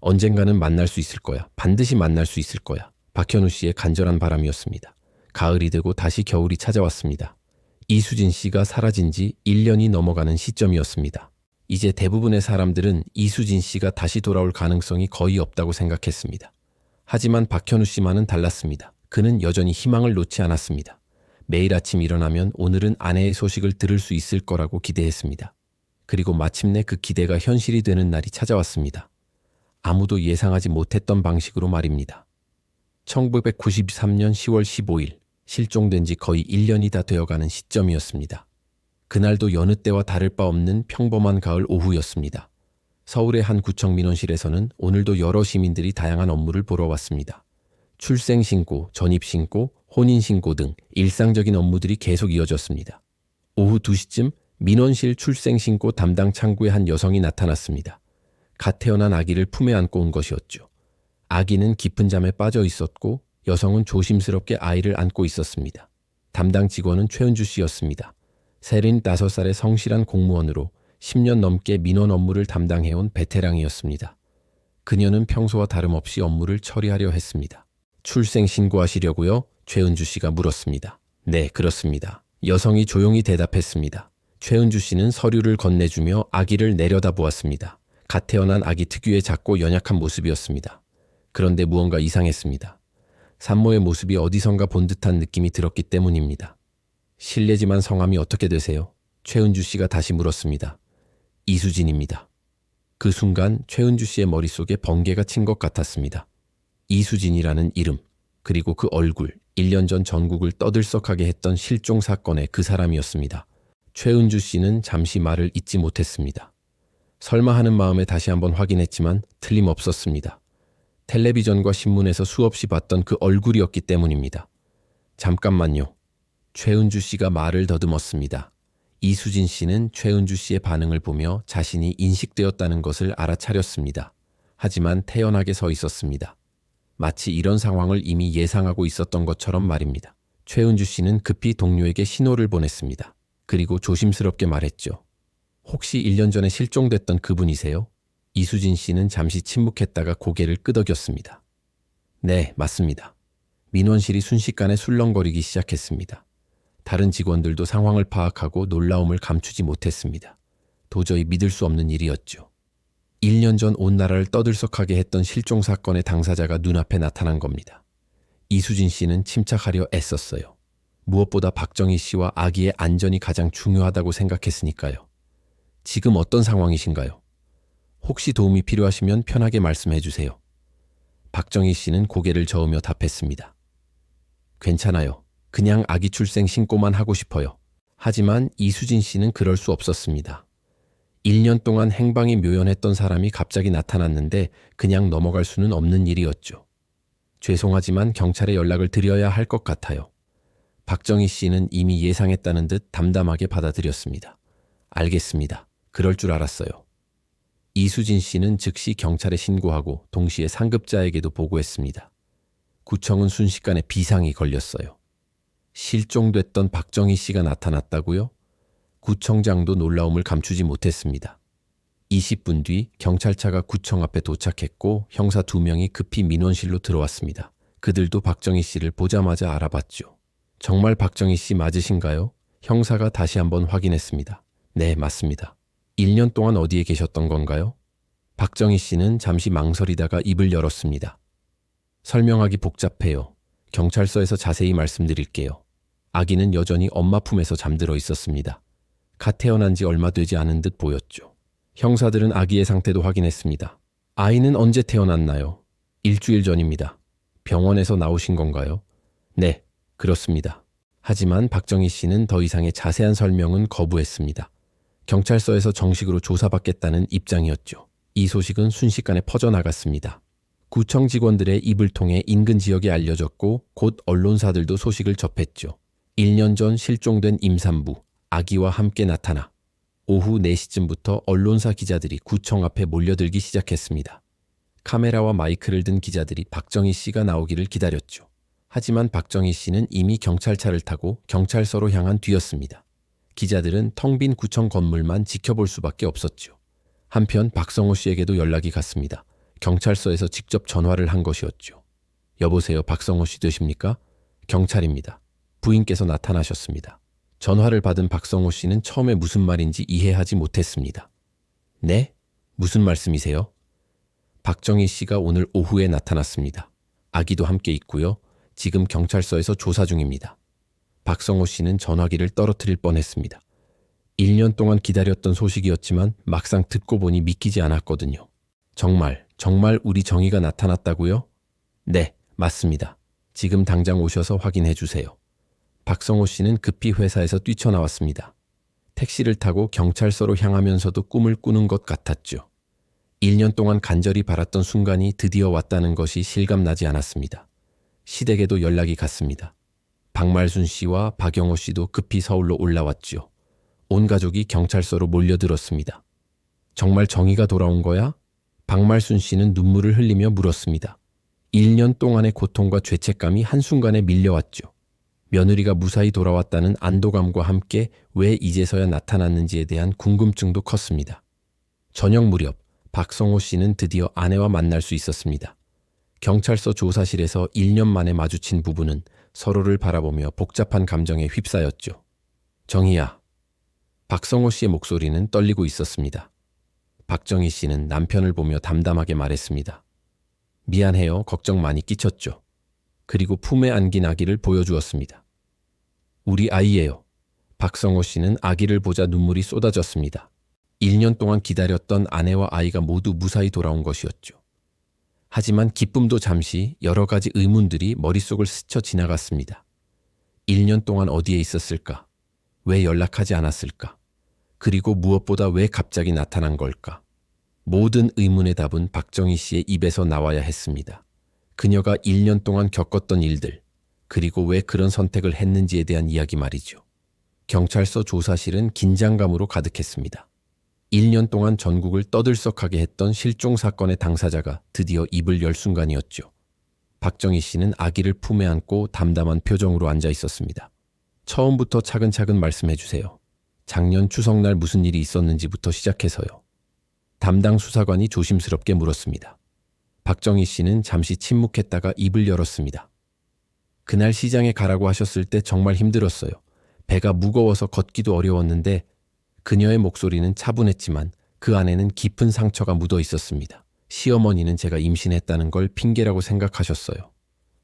언젠가는 만날 수 있을 거야. 반드시 만날 수 있을 거야. 박현우 씨의 간절한 바람이었습니다. 가을이 되고 다시 겨울이 찾아왔습니다. 이수진 씨가 사라진 지 1년이 넘어가는 시점이었습니다. 이제 대부분의 사람들은 이수진 씨가 다시 돌아올 가능성이 거의 없다고 생각했습니다. 하지만 박현우 씨만은 달랐습니다. 그는 여전히 희망을 놓지 않았습니다. 매일 아침 일어나면 오늘은 아내의 소식을 들을 수 있을 거라고 기대했습니다. 그리고 마침내 그 기대가 현실이 되는 날이 찾아왔습니다. 아무도 예상하지 못했던 방식으로 말입니다. 1993년 10월 15일, 실종된 지 거의 1년이 다 되어가는 시점이었습니다. 그날도 여느 때와 다를 바 없는 평범한 가을 오후였습니다. 서울의 한 구청 민원실에서는 오늘도 여러 시민들이 다양한 업무를 보러 왔습니다. 출생신고, 전입신고, 혼인신고 등 일상적인 업무들이 계속 이어졌습니다. 오후 2시쯤 민원실 출생신고 담당 창구에 한 여성이 나타났습니다. 갓 태어난 아기를 품에 안고 온 것이었죠. 아기는 깊은 잠에 빠져 있었고 여성은 조심스럽게 아이를 안고 있었습니다. 담당 직원은 최은주 씨였습니다. 35살의 성실한 공무원으로 10년 넘게 민원 업무를 담당해온 베테랑이었습니다. 그녀는 평소와 다름없이 업무를 처리하려 했습니다. 출생 신고하시려고요? 최은주 씨가 물었습니다. 네, 그렇습니다. 여성이 조용히 대답했습니다. 최은주 씨는 서류를 건네주며 아기를 내려다보았습니다. 갓 태어난 아기 특유의 작고 연약한 모습이었습니다. 그런데 무언가 이상했습니다. 산모의 모습이 어디선가 본 듯한 느낌이 들었기 때문입니다. 실례지만 성함이 어떻게 되세요? 최은주 씨가 다시 물었습니다. 이수진입니다. 그 순간 최은주 씨의 머릿속에 번개가 친 것 같았습니다. 이수진이라는 이름, 그리고 그 얼굴, 1년 전 전국을 떠들썩하게 했던 실종 사건의 그 사람이었습니다. 최은주 씨는 잠시 말을 잇지 못했습니다. 설마 하는 마음에 다시 한번 확인했지만 틀림없었습니다. 텔레비전과 신문에서 수없이 봤던 그 얼굴이었기 때문입니다. 잠깐만요. 최은주 씨가 말을 더듬었습니다. 이수진 씨는 최은주 씨의 반응을 보며 자신이 인식되었다는 것을 알아차렸습니다. 하지만 태연하게 서 있었습니다. 마치 이런 상황을 이미 예상하고 있었던 것처럼 말입니다. 최은주 씨는 급히 동료에게 신호를 보냈습니다. 그리고 조심스럽게 말했죠. 혹시 1년 전에 실종됐던 그분이세요? 이수진 씨는 잠시 침묵했다가 고개를 끄덕였습니다. 네, 맞습니다. 민원실이 순식간에 술렁거리기 시작했습니다. 다른 직원들도 상황을 파악하고 놀라움을 감추지 못했습니다. 도저히 믿을 수 없는 일이었죠. 1년 전 온 나라를 떠들썩하게 했던 실종 사건의 당사자가 눈앞에 나타난 겁니다. 이수진 씨는 침착하려 애썼어요. 무엇보다 박정희 씨와 아기의 안전이 가장 중요하다고 생각했으니까요. 지금 어떤 상황이신가요? 혹시 도움이 필요하시면 편하게 말씀해 주세요. 박정희 씨는 고개를 저으며 답했습니다. 괜찮아요. 그냥 아기 출생 신고만 하고 싶어요. 하지만 이수진 씨는 그럴 수 없었습니다. 1년 동안 행방이 묘연했던 사람이 갑자기 나타났는데 그냥 넘어갈 수는 없는 일이었죠. 죄송하지만 경찰에 연락을 드려야 할 것 같아요. 박정희 씨는 이미 예상했다는 듯 담담하게 받아들였습니다. 알겠습니다. 그럴 줄 알았어요. 이수진 씨는 즉시 경찰에 신고하고 동시에 상급자에게도 보고했습니다. 구청은 순식간에 비상이 걸렸어요. 실종됐던 박정희 씨가 나타났다고요? 구청장도 놀라움을 감추지 못했습니다. 20분 뒤 경찰차가 구청 앞에 도착했고 형사 2명이 급히 민원실로 들어왔습니다. 그들도 박정희 씨를 보자마자 알아봤죠. 정말 박정희 씨 맞으신가요? 형사가 다시 한번 확인했습니다. 네, 맞습니다. 1년 동안 어디에 계셨던 건가요? 박정희 씨는 잠시 망설이다가 입을 열었습니다. 설명하기 복잡해요. 경찰서에서 자세히 말씀드릴게요. 아기는 여전히 엄마 품에서 잠들어 있었습니다. 갓 태어난 지 얼마 되지 않은 듯 보였죠. 형사들은 아기의 상태도 확인했습니다. 아이는 언제 태어났나요? 일주일 전입니다. 병원에서 나오신 건가요? 네, 그렇습니다. 하지만 박정희 씨는 더 이상의 자세한 설명은 거부했습니다. 경찰서에서 정식으로 조사받겠다는 입장이었죠. 이 소식은 순식간에 퍼져나갔습니다. 구청 직원들의 입을 통해 인근 지역에 알려졌고 곧 언론사들도 소식을 접했죠. 1년 전 실종된 임산부, 아기와 함께 나타나 오후 4시쯤부터 언론사 기자들이 구청 앞에 몰려들기 시작했습니다. 카메라와 마이크를 든 기자들이 박정희 씨가 나오기를 기다렸죠. 하지만 박정희 씨는 이미 경찰차를 타고 경찰서로 향한 뒤였습니다. 기자들은 텅 빈 구청 건물만 지켜볼 수밖에 없었죠. 한편 박성호 씨에게도 연락이 갔습니다. 경찰서에서 직접 전화를 한 것이었죠. 여보세요, 박성호 씨 되십니까? 경찰입니다. 부인께서 나타나셨습니다. 전화를 받은 박성호 씨는 처음에 무슨 말인지 이해하지 못했습니다. 네? 무슨 말씀이세요? 박정희 씨가 오늘 오후에 나타났습니다. 아기도 함께 있고요. 지금 경찰서에서 조사 중입니다. 박성호 씨는 전화기를 떨어뜨릴 뻔했습니다. 1년 동안 기다렸던 소식이었지만 막상 듣고 보니 믿기지 않았거든요. 정말 우리 정희가 나타났다고요? 네, 맞습니다. 지금 당장 오셔서 확인해 주세요. 박성호 씨는 급히 회사에서 뛰쳐나왔습니다. 택시를 타고 경찰서로 향하면서도 꿈을 꾸는 것 같았죠. 1년 동안 간절히 바랐던 순간이 드디어 왔다는 것이 실감나지 않았습니다. 시댁에도 연락이 갔습니다. 박말순 씨와 박영호 씨도 급히 서울로 올라왔죠. 온 가족이 경찰서로 몰려들었습니다. 정말 정희가 돌아온 거야? 박말순 씨는 눈물을 흘리며 물었습니다. 1년 동안의 고통과 죄책감이 한순간에 밀려왔죠. 며느리가 무사히 돌아왔다는 안도감과 함께 왜 이제서야 나타났는지에 대한 궁금증도 컸습니다. 저녁 무렵 박성호 씨는 드디어 아내와 만날 수 있었습니다. 경찰서 조사실에서 1년 만에 마주친 부부는 서로를 바라보며 복잡한 감정에 휩싸였죠. 정희야. 박성호 씨의 목소리는 떨리고 있었습니다. 박정희 씨는 남편을 보며 담담하게 말했습니다. 미안해요. 걱정 많이 끼쳤죠. 그리고 품에 안긴 아기를 보여주었습니다. 우리 아이예요. 박성호 씨는 아기를 보자 눈물이 쏟아졌습니다. 1년 동안 기다렸던 아내와 아이가 모두 무사히 돌아온 것이었죠. 하지만 기쁨도 잠시 여러 가지 의문들이 머릿속을 스쳐 지나갔습니다. 1년 동안 어디에 있었을까? 왜 연락하지 않았을까? 그리고 무엇보다 왜 갑자기 나타난 걸까? 모든 의문의 답은 박정희 씨의 입에서 나와야 했습니다. 그녀가 1년 동안 겪었던 일들, 그리고 왜 그런 선택을 했는지에 대한 이야기 말이죠. 경찰서 조사실은 긴장감으로 가득했습니다. 1년 동안 전국을 떠들썩하게 했던 실종 사건의 당사자가 드디어 입을 열 순간이었죠. 박정희 씨는 아기를 품에 안고 담담한 표정으로 앉아 있었습니다. 처음부터 차근차근 말씀해 주세요. 작년 추석날 무슨 일이 있었는지부터 시작해서요. 담당 수사관이 조심스럽게 물었습니다. 박정희 씨는 잠시 침묵했다가 입을 열었습니다. 그날 시장에 가라고 하셨을 때 정말 힘들었어요. 배가 무거워서 걷기도 어려웠는데 그녀의 목소리는 차분했지만 그 안에는 깊은 상처가 묻어 있었습니다. 시어머니는 제가 임신했다는 걸 핑계라고 생각하셨어요.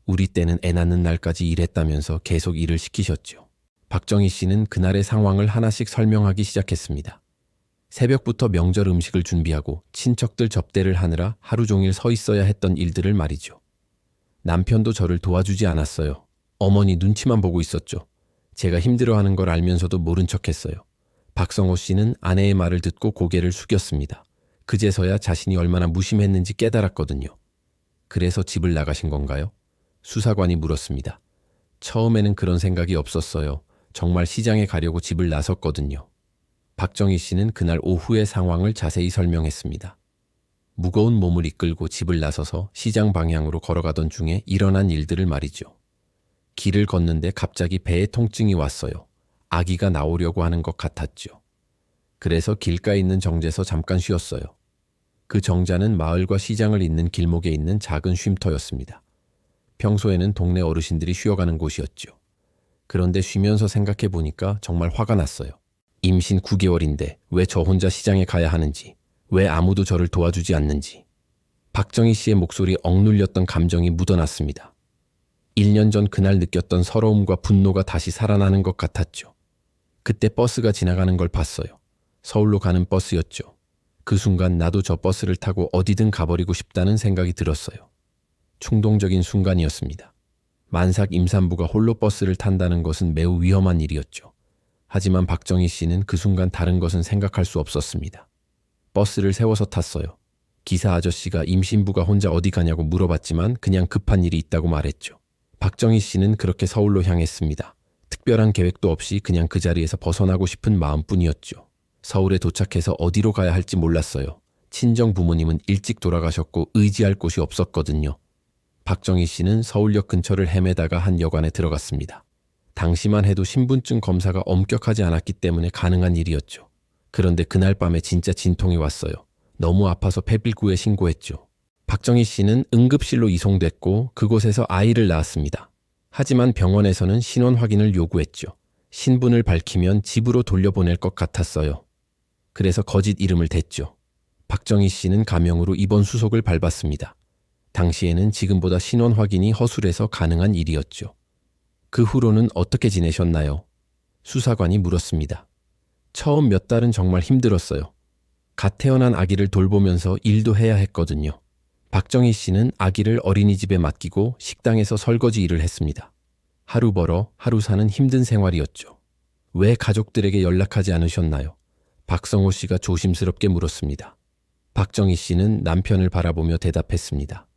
우리 때는 애 낳는 날까지 일했다면서 계속 일을 시키셨죠. 박정희 씨는 그날의 상황을 하나씩 설명하기 시작했습니다. 새벽부터 명절 음식을 준비하고 친척들 접대를 하느라 하루 종일 서 있어야 했던 일들을 말이죠. 남편도 저를 도와주지 않았어요. 어머니 눈치만 보고 있었죠. 제가 힘들어하는 걸 알면서도 모른 척했어요. 박성호 씨는 아내의 말을 듣고 고개를 숙였습니다. 그제서야 자신이 얼마나 무심했는지 깨달았거든요. 그래서 집을 나가신 건가요? 수사관이 물었습니다. 처음에는 그런 생각이 없었어요. 정말 시장에 가려고 집을 나섰거든요. 박정희 씨는 그날 오후의 상황을 자세히 설명했습니다. 무거운 몸을 이끌고 집을 나서서 시장 방향으로 걸어가던 중에 일어난 일들을 말이죠. 길을 걷는데 갑자기 배에 통증이 왔어요. 아기가 나오려고 하는 것 같았죠. 그래서 길가에 있는 정자에서 잠깐 쉬었어요. 그 정자는 마을과 시장을 잇는 길목에 있는 작은 쉼터였습니다. 평소에는 동네 어르신들이 쉬어가는 곳이었죠. 그런데 쉬면서 생각해 보니까 정말 화가 났어요. 임신 9개월인데 왜 저 혼자 시장에 가야 하는지, 왜 아무도 저를 도와주지 않는지. 박정희 씨의 목소리에 억눌렸던 감정이 묻어났습니다. 1년 전 그날 느꼈던 서러움과 분노가 다시 살아나는 것 같았죠. 그때 버스가 지나가는 걸 봤어요. 서울로 가는 버스였죠. 그 순간 나도 저 버스를 타고 어디든 가버리고 싶다는 생각이 들었어요. 충동적인 순간이었습니다. 만삭 임산부가 홀로 버스를 탄다는 것은 매우 위험한 일이었죠. 하지만 박정희 씨는 그 순간 다른 것은 생각할 수 없었습니다. 버스를 세워서 탔어요. 기사 아저씨가 임신부가 혼자 어디 가냐고 물어봤지만 그냥 급한 일이 있다고 말했죠. 박정희 씨는 그렇게 서울로 향했습니다. 특별한 계획도 없이 그냥 그 자리에서 벗어나고 싶은 마음뿐이었죠. 서울에 도착해서 어디로 가야 할지 몰랐어요. 친정 부모님은 일찍 돌아가셨고 의지할 곳이 없었거든요. 박정희 씨는 서울역 근처를 헤매다가 한 여관에 들어갔습니다. 당시만 해도 신분증 검사가 엄격하지 않았기 때문에 가능한 일이었죠. 그런데 그날 밤에 진짜 진통이 왔어요. 너무 아파서 119에 신고했죠. 박정희 씨는 응급실로 이송됐고 그곳에서 아이를 낳았습니다. 하지만 병원에서는 신원 확인을 요구했죠. 신분을 밝히면 집으로 돌려보낼 것 같았어요. 그래서 거짓 이름을 댔죠. 박정희 씨는 가명으로 입원 수속을 밟았습니다. 당시에는 지금보다 신원 확인이 허술해서 가능한 일이었죠. 그 후로는 어떻게 지내셨나요? 수사관이 물었습니다. 처음 몇 달은 정말 힘들었어요. 갓 태어난 아기를 돌보면서 일도 해야 했거든요. 박정희 씨는 아기를 어린이집에 맡기고 식당에서 설거지 일을 했습니다. 하루 벌어 하루 사는 힘든 생활이었죠. 왜 가족들에게 연락하지 않으셨나요? 박성호 씨가 조심스럽게 물었습니다. 박정희 씨는 남편을 바라보며 대답했습니다.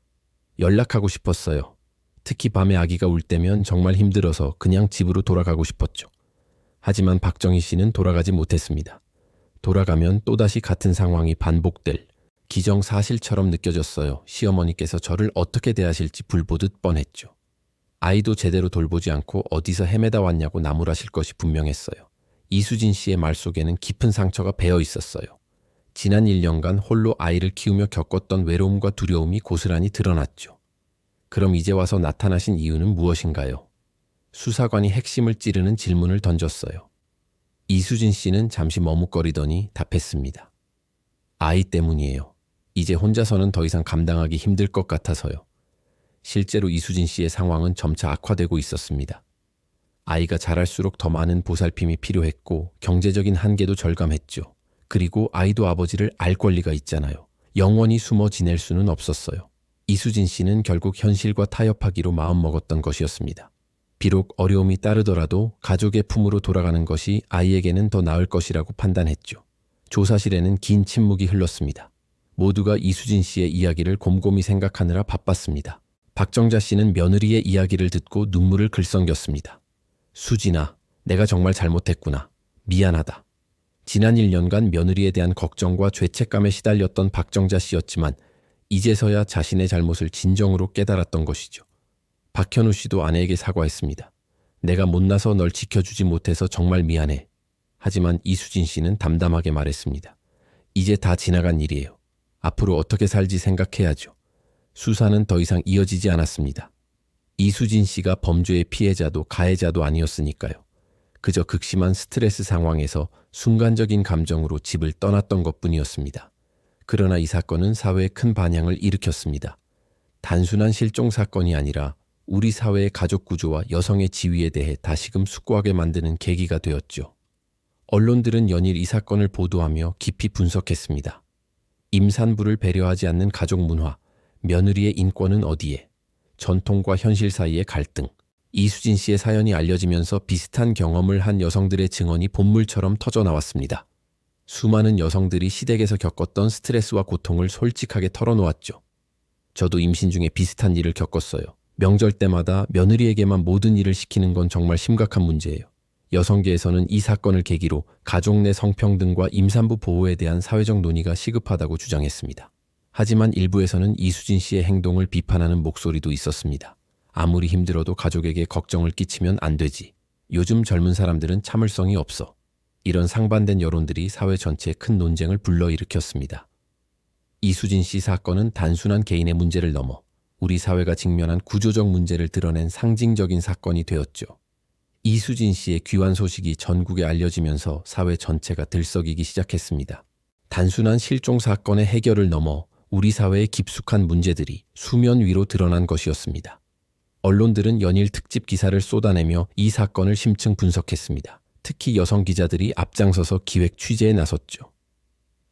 연락하고 싶었어요. 특히 밤에 아기가 울 때면 정말 힘들어서 그냥 집으로 돌아가고 싶었죠. 하지만 박정희 씨는 돌아가지 못했습니다. 돌아가면 또다시 같은 상황이 반복될 기정사실처럼 느껴졌어요. 시어머니께서 저를 어떻게 대하실지 불보듯 뻔했죠. 아이도 제대로 돌보지 않고 어디서 헤매다 왔냐고 나무라실 것이 분명했어요. 이수진 씨의 말 속에는 깊은 상처가 배어 있었어요. 지난 1년간 홀로 아이를 키우며 겪었던 외로움과 두려움이 고스란히 드러났죠. 그럼 이제 와서 나타나신 이유는 무엇인가요? 수사관이 핵심을 찌르는 질문을 던졌어요. 이수진 씨는 잠시 머뭇거리더니 답했습니다. 아이 때문이에요. 이제 혼자서는 더 이상 감당하기 힘들 것 같아서요. 실제로 이수진 씨의 상황은 점차 악화되고 있었습니다. 아이가 자랄수록 더 많은 보살핌이 필요했고 경제적인 한계도 절감했죠. 그리고 아이도 아버지를 알 권리가 있잖아요. 영원히 숨어 지낼 수는 없었어요. 이수진 씨는 결국 현실과 타협하기로 마음먹었던 것이었습니다. 비록 어려움이 따르더라도 가족의 품으로 돌아가는 것이 아이에게는 더 나을 것이라고 판단했죠. 조사실에는 긴 침묵이 흘렀습니다. 모두가 이수진 씨의 이야기를 곰곰이 생각하느라 바빴습니다. 박정자 씨는 며느리의 이야기를 듣고 눈물을 글썽겼습니다. 수진아, 내가 정말 잘못했구나. 미안하다. 지난 1년간 며느리에 대한 걱정과 죄책감에 시달렸던 박정자 씨였지만 이제서야 자신의 잘못을 진정으로 깨달았던 것이죠. 박현우 씨도 아내에게 사과했습니다. 내가 못나서 널 지켜주지 못해서 정말 미안해. 하지만 이수진 씨는 담담하게 말했습니다. 이제 다 지나간 일이에요. 앞으로 어떻게 살지 생각해야죠. 수사는 더 이상 이어지지 않았습니다. 이수진 씨가 범죄의 피해자도 가해자도 아니었으니까요. 그저 극심한 스트레스 상황에서 순간적인 감정으로 집을 떠났던 것뿐이었습니다. 그러나 이 사건은 사회에 큰 반향을 일으켰습니다. 단순한 실종 사건이 아니라 우리 사회의 가족 구조와 여성의 지위에 대해 다시금 숙고하게 만드는 계기가 되었죠. 언론들은 연일 이 사건을 보도하며 깊이 분석했습니다. 임산부를 배려하지 않는 가족 문화, 며느리의 인권은 어디에, 전통과 현실 사이의 갈등, 이수진 씨의 사연이 알려지면서 비슷한 경험을 한 여성들의 증언이 본물처럼 터져나왔습니다. 수많은 여성들이 시댁에서 겪었던 스트레스와 고통을 솔직하게 털어놓았죠. 저도 임신 중에 비슷한 일을 겪었어요. 명절 때마다 며느리에게만 모든 일을 시키는 건 정말 심각한 문제예요. 여성계에서는 이 사건을 계기로 가족 내 성평등과 임산부 보호에 대한 사회적 논의가 시급하다고 주장했습니다. 하지만 일부에서는 이수진 씨의 행동을 비판하는 목소리도 있었습니다. 아무리 힘들어도 가족에게 걱정을 끼치면 안 되지. 요즘 젊은 사람들은 참을성이 없어. 이런 상반된 여론들이 사회 전체에 큰 논쟁을 불러일으켰습니다. 이수진 씨 사건은 단순한 개인의 문제를 넘어 우리 사회가 직면한 구조적 문제를 드러낸 상징적인 사건이 되었죠. 이수진 씨의 귀환 소식이 전국에 알려지면서 사회 전체가 들썩이기 시작했습니다. 단순한 실종 사건의 해결을 넘어 우리 사회의 깊숙한 문제들이 수면 위로 드러난 것이었습니다. 언론들은 연일 특집 기사를 쏟아내며 이 사건을 심층 분석했습니다. 특히 여성 기자들이 앞장서서 기획 취재에 나섰죠.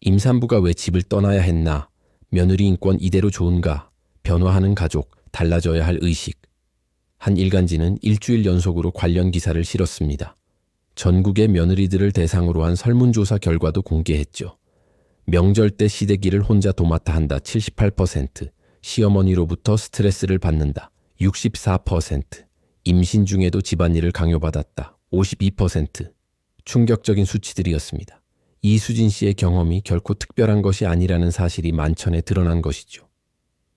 임산부가 왜 집을 떠나야 했나? 며느리 인권 이대로 좋은가? 변화하는 가족, 달라져야 할 의식. 한 일간지는 일주일 연속으로 관련 기사를 실었습니다. 전국의 며느리들을 대상으로 한 설문조사 결과도 공개했죠. 명절 때 시댁일을 혼자 도맡아 한다 78%, 시어머니로부터 스트레스를 받는다 64%, 임신 중에도 집안일을 강요받았다 52%. 충격적인 수치들이었습니다. 이수진 씨의 경험이 결코 특별한 것이 아니라는 사실이 만천에 드러난 것이죠.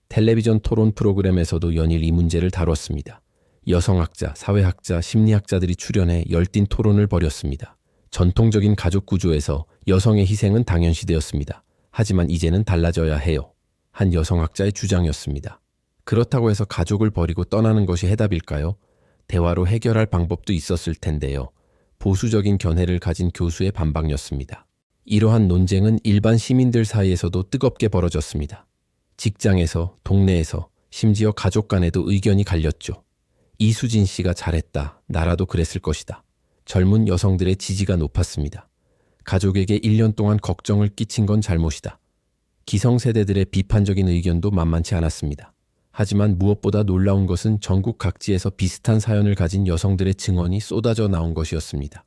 텔레비전 토론 프로그램에서도 연일 이 문제를 다뤘습니다. 여성학자, 사회학자, 심리학자들이 출연해 열띤 토론을 벌였습니다. 전통적인 가족 구조에서 여성의 희생은 당연시되었습니다. 하지만 이제는 달라져야 해요. 한 여성학자의 주장이었습니다. 그렇다고 해서 가족을 버리고 떠나는 것이 해답일까요? 대화로 해결할 방법도 있었을 텐데요. 보수적인 견해를 가진 교수의 반박이었습니다. 이러한 논쟁은 일반 시민들 사이에서도 뜨겁게 벌어졌습니다. 직장에서, 동네에서, 심지어 가족 간에도 의견이 갈렸죠. 이수진 씨가 잘했다. 나라도 그랬을 것이다. 젊은 여성들의 지지가 높았습니다. 가족에게 1년 동안 걱정을 끼친 건 잘못이다. 기성세대들의 비판적인 의견도 만만치 않았습니다. 하지만 무엇보다 놀라운 것은 전국 각지에서 비슷한 사연을 가진 여성들의 증언이 쏟아져 나온 것이었습니다.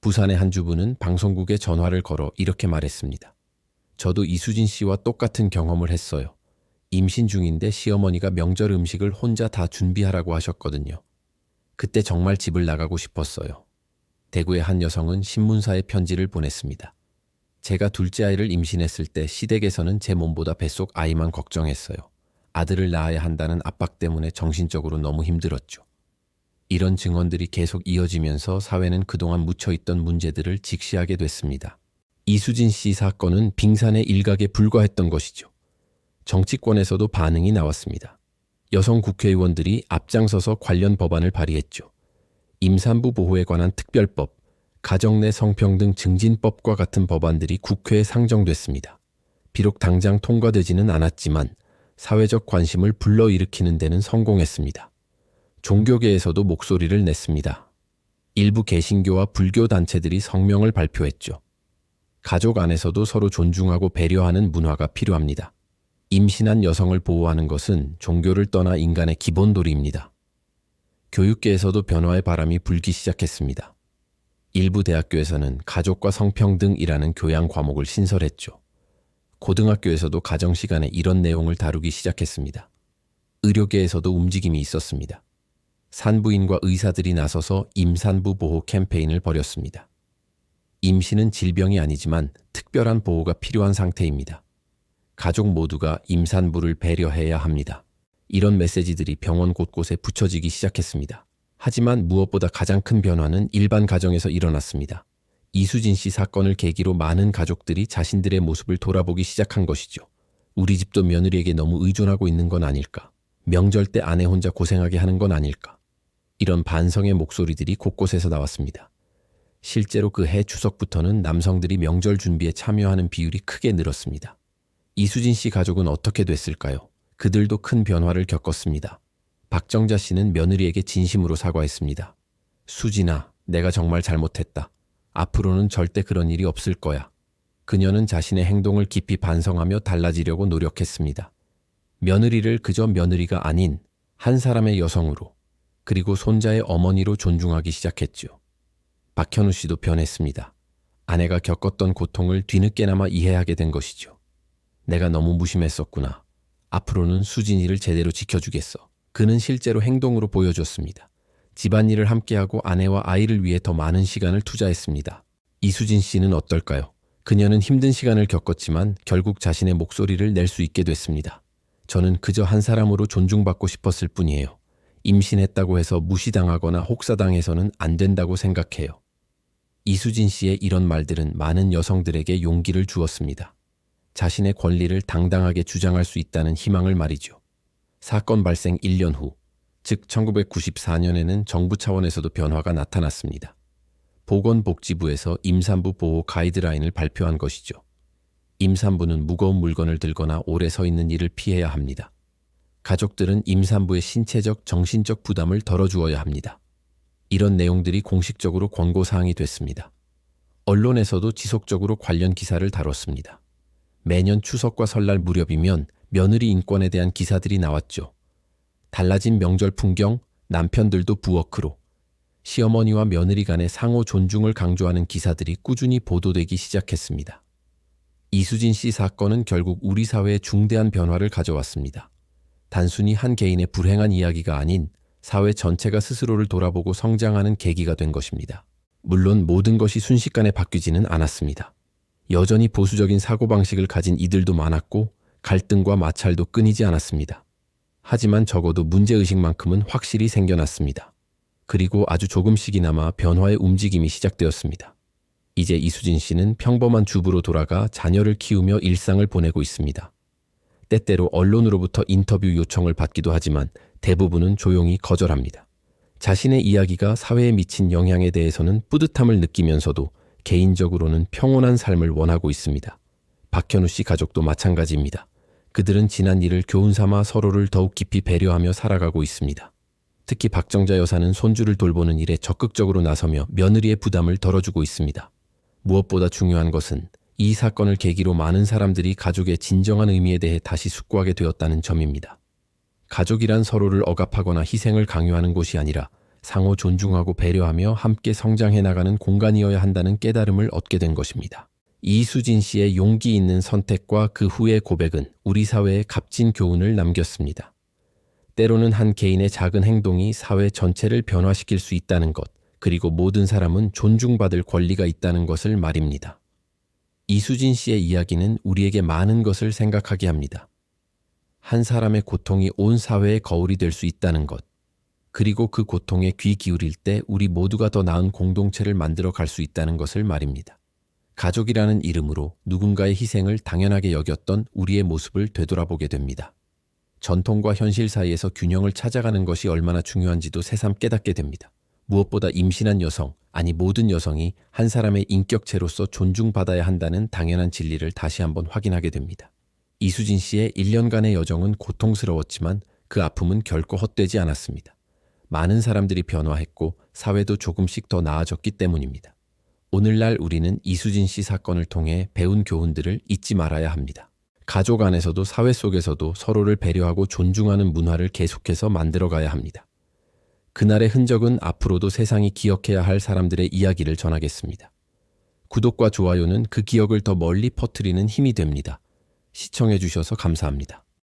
부산의 한 주부는 방송국에 전화를 걸어 이렇게 말했습니다. 저도 이수진 씨와 똑같은 경험을 했어요. 임신 중인데 시어머니가 명절 음식을 혼자 다 준비하라고 하셨거든요. 그때 정말 집을 나가고 싶었어요. 대구의 한 여성은 신문사에 편지를 보냈습니다. 제가 둘째 아이를 임신했을 때 시댁에서는 제 몸보다 뱃속 아이만 걱정했어요. 아들을 낳아야 한다는 압박 때문에 정신적으로 너무 힘들었죠. 이런 증언들이 계속 이어지면서 사회는 그동안 묻혀있던 문제들을 직시하게 됐습니다. 이수진 씨 사건은 빙산의 일각에 불과했던 것이죠. 정치권에서도 반응이 나왔습니다. 여성 국회의원들이 앞장서서 관련 법안을 발의했죠. 임산부 보호에 관한 특별법, 가정 내 성평등 증진법과 같은 법안들이 국회에 상정됐습니다. 비록 당장 통과되지는 않았지만 사회적 관심을 불러일으키는 데는 성공했습니다. 종교계에서도 목소리를 냈습니다. 일부 개신교와 불교 단체들이 성명을 발표했죠. 가족 안에서도 서로 존중하고 배려하는 문화가 필요합니다. 임신한 여성을 보호하는 것은 종교를 떠나 인간의 기본 도리입니다. 교육계에서도 변화의 바람이 불기 시작했습니다. 일부 대학교에서는 가족과 성평등이라는 교양 과목을 신설했죠. 고등학교에서도 가정 시간에 이런 내용을 다루기 시작했습니다. 의료계에서도 움직임이 있었습니다. 산부인과 의사들이 나서서 임산부 보호 캠페인을 벌였습니다. 임신은 질병이 아니지만 특별한 보호가 필요한 상태입니다. 가족 모두가 임산부를 배려해야 합니다. 이런 메시지들이 병원 곳곳에 붙여지기 시작했습니다. 하지만 무엇보다 가장 큰 변화는 일반 가정에서 일어났습니다. 이수진 씨 사건을 계기로 많은 가족들이 자신들의 모습을 돌아보기 시작한 것이죠. 우리 집도 며느리에게 너무 의존하고 있는 건 아닐까? 명절 때 아내 혼자 고생하게 하는 건 아닐까? 이런 반성의 목소리들이 곳곳에서 나왔습니다. 실제로 그 해 추석부터는 남성들이 명절 준비에 참여하는 비율이 크게 늘었습니다. 이수진 씨 가족은 어떻게 됐을까요? 그들도 큰 변화를 겪었습니다. 박정자 씨는 며느리에게 진심으로 사과했습니다. 수진아, 내가 정말 잘못했다. 앞으로는 절대 그런 일이 없을 거야. 그녀는 자신의 행동을 깊이 반성하며 달라지려고 노력했습니다. 며느리를 그저 며느리가 아닌 한 사람의 여성으로, 그리고 손자의 어머니로 존중하기 시작했죠. 박현우 씨도 변했습니다. 아내가 겪었던 고통을 뒤늦게나마 이해하게 된 것이죠. 내가 너무 무심했었구나. 앞으로는 수진이를 제대로 지켜주겠어. 그는 실제로 행동으로 보여줬습니다. 집안일을 함께하고 아내와 아이를 위해 더 많은 시간을 투자했습니다. 이수진 씨는 어떨까요? 그녀는 힘든 시간을 겪었지만 결국 자신의 목소리를 낼 수 있게 됐습니다. 저는 그저 한 사람으로 존중받고 싶었을 뿐이에요. 임신했다고 해서 무시당하거나 혹사당해서는 안 된다고 생각해요. 이수진 씨의 이런 말들은 많은 여성들에게 용기를 주었습니다. 자신의 권리를 당당하게 주장할 수 있다는 희망을 말이죠. 사건 발생 1년 후, 즉 1994년에는 정부 차원에서도 변화가 나타났습니다. 보건복지부에서 임산부 보호 가이드라인을 발표한 것이죠. 임산부는 무거운 물건을 들거나 오래 서 있는 일을 피해야 합니다. 가족들은 임산부의 신체적, 정신적 부담을 덜어주어야 합니다. 이런 내용들이 공식적으로 권고사항이 됐습니다. 언론에서도 지속적으로 관련 기사를 다뤘습니다. 매년 추석과 설날 무렵이면 며느리 인권에 대한 기사들이 나왔죠. 달라진 명절 풍경, 남편들도 부엌으로. 시어머니와 며느리 간의 상호 존중을 강조하는 기사들이 꾸준히 보도되기 시작했습니다. 이수진 씨 사건은 결국 우리 사회에 중대한 변화를 가져왔습니다. 단순히 한 개인의 불행한 이야기가 아닌 사회 전체가 스스로를 돌아보고 성장하는 계기가 된 것입니다. 물론 모든 것이 순식간에 바뀌지는 않았습니다. 여전히 보수적인 사고방식을 가진 이들도 많았고 갈등과 마찰도 끊이지 않았습니다. 하지만 적어도 문제의식만큼은 확실히 생겨났습니다. 그리고 아주 조금씩이나마 변화의 움직임이 시작되었습니다. 이제 이수진 씨는 평범한 주부로 돌아가 자녀를 키우며 일상을 보내고 있습니다. 때때로 언론으로부터 인터뷰 요청을 받기도 하지만 대부분은 조용히 거절합니다. 자신의 이야기가 사회에 미친 영향에 대해서는 뿌듯함을 느끼면서도 개인적으로는 평온한 삶을 원하고 있습니다. 박현우 씨 가족도 마찬가지입니다. 그들은 지난 일을 교훈 삼아 서로를 더욱 깊이 배려하며 살아가고 있습니다. 특히 박정자 여사는 손주를 돌보는 일에 적극적으로 나서며 며느리의 부담을 덜어주고 있습니다. 무엇보다 중요한 것은 이 사건을 계기로 많은 사람들이 가족의 진정한 의미에 대해 다시 숙고하게 되었다는 점입니다. 가족이란 서로를 억압하거나 희생을 강요하는 곳이 아니라 상호 존중하고 배려하며 함께 성장해 나가는 공간이어야 한다는 깨달음을 얻게 된 것입니다. 이수진 씨의 용기 있는 선택과 그 후의 고백은 우리 사회에 값진 교훈을 남겼습니다. 때로는 한 개인의 작은 행동이 사회 전체를 변화시킬 수 있다는 것, 그리고 모든 사람은 존중받을 권리가 있다는 것을 말입니다. 이수진 씨의 이야기는 우리에게 많은 것을 생각하게 합니다. 한 사람의 고통이 온 사회의 거울이 될 수 있다는 것, 그리고 그 고통에 귀 기울일 때 우리 모두가 더 나은 공동체를 만들어 갈 수 있다는 것을 말입니다. 가족이라는 이름으로 누군가의 희생을 당연하게 여겼던 우리의 모습을 되돌아보게 됩니다. 전통과 현실 사이에서 균형을 찾아가는 것이 얼마나 중요한지도 새삼 깨닫게 됩니다. 무엇보다 임신한 여성, 아니 모든 여성이 한 사람의 인격체로서 존중받아야 한다는 당연한 진리를 다시 한번 확인하게 됩니다. 이수진 씨의 1년간의 여정은 고통스러웠지만 그 아픔은 결코 헛되지 않았습니다. 많은 사람들이 변화했고 사회도 조금씩 더 나아졌기 때문입니다. 오늘날 우리는 이수진 씨 사건을 통해 배운 교훈들을 잊지 말아야 합니다. 가족 안에서도 사회 속에서도 서로를 배려하고 존중하는 문화를 계속해서 만들어가야 합니다. 그날의 흔적은 앞으로도 세상이 기억해야 할 사람들의 이야기를 전하겠습니다. 구독과 좋아요는 그 기억을 더 멀리 퍼뜨리는 힘이 됩니다. 시청해 주셔서 감사합니다.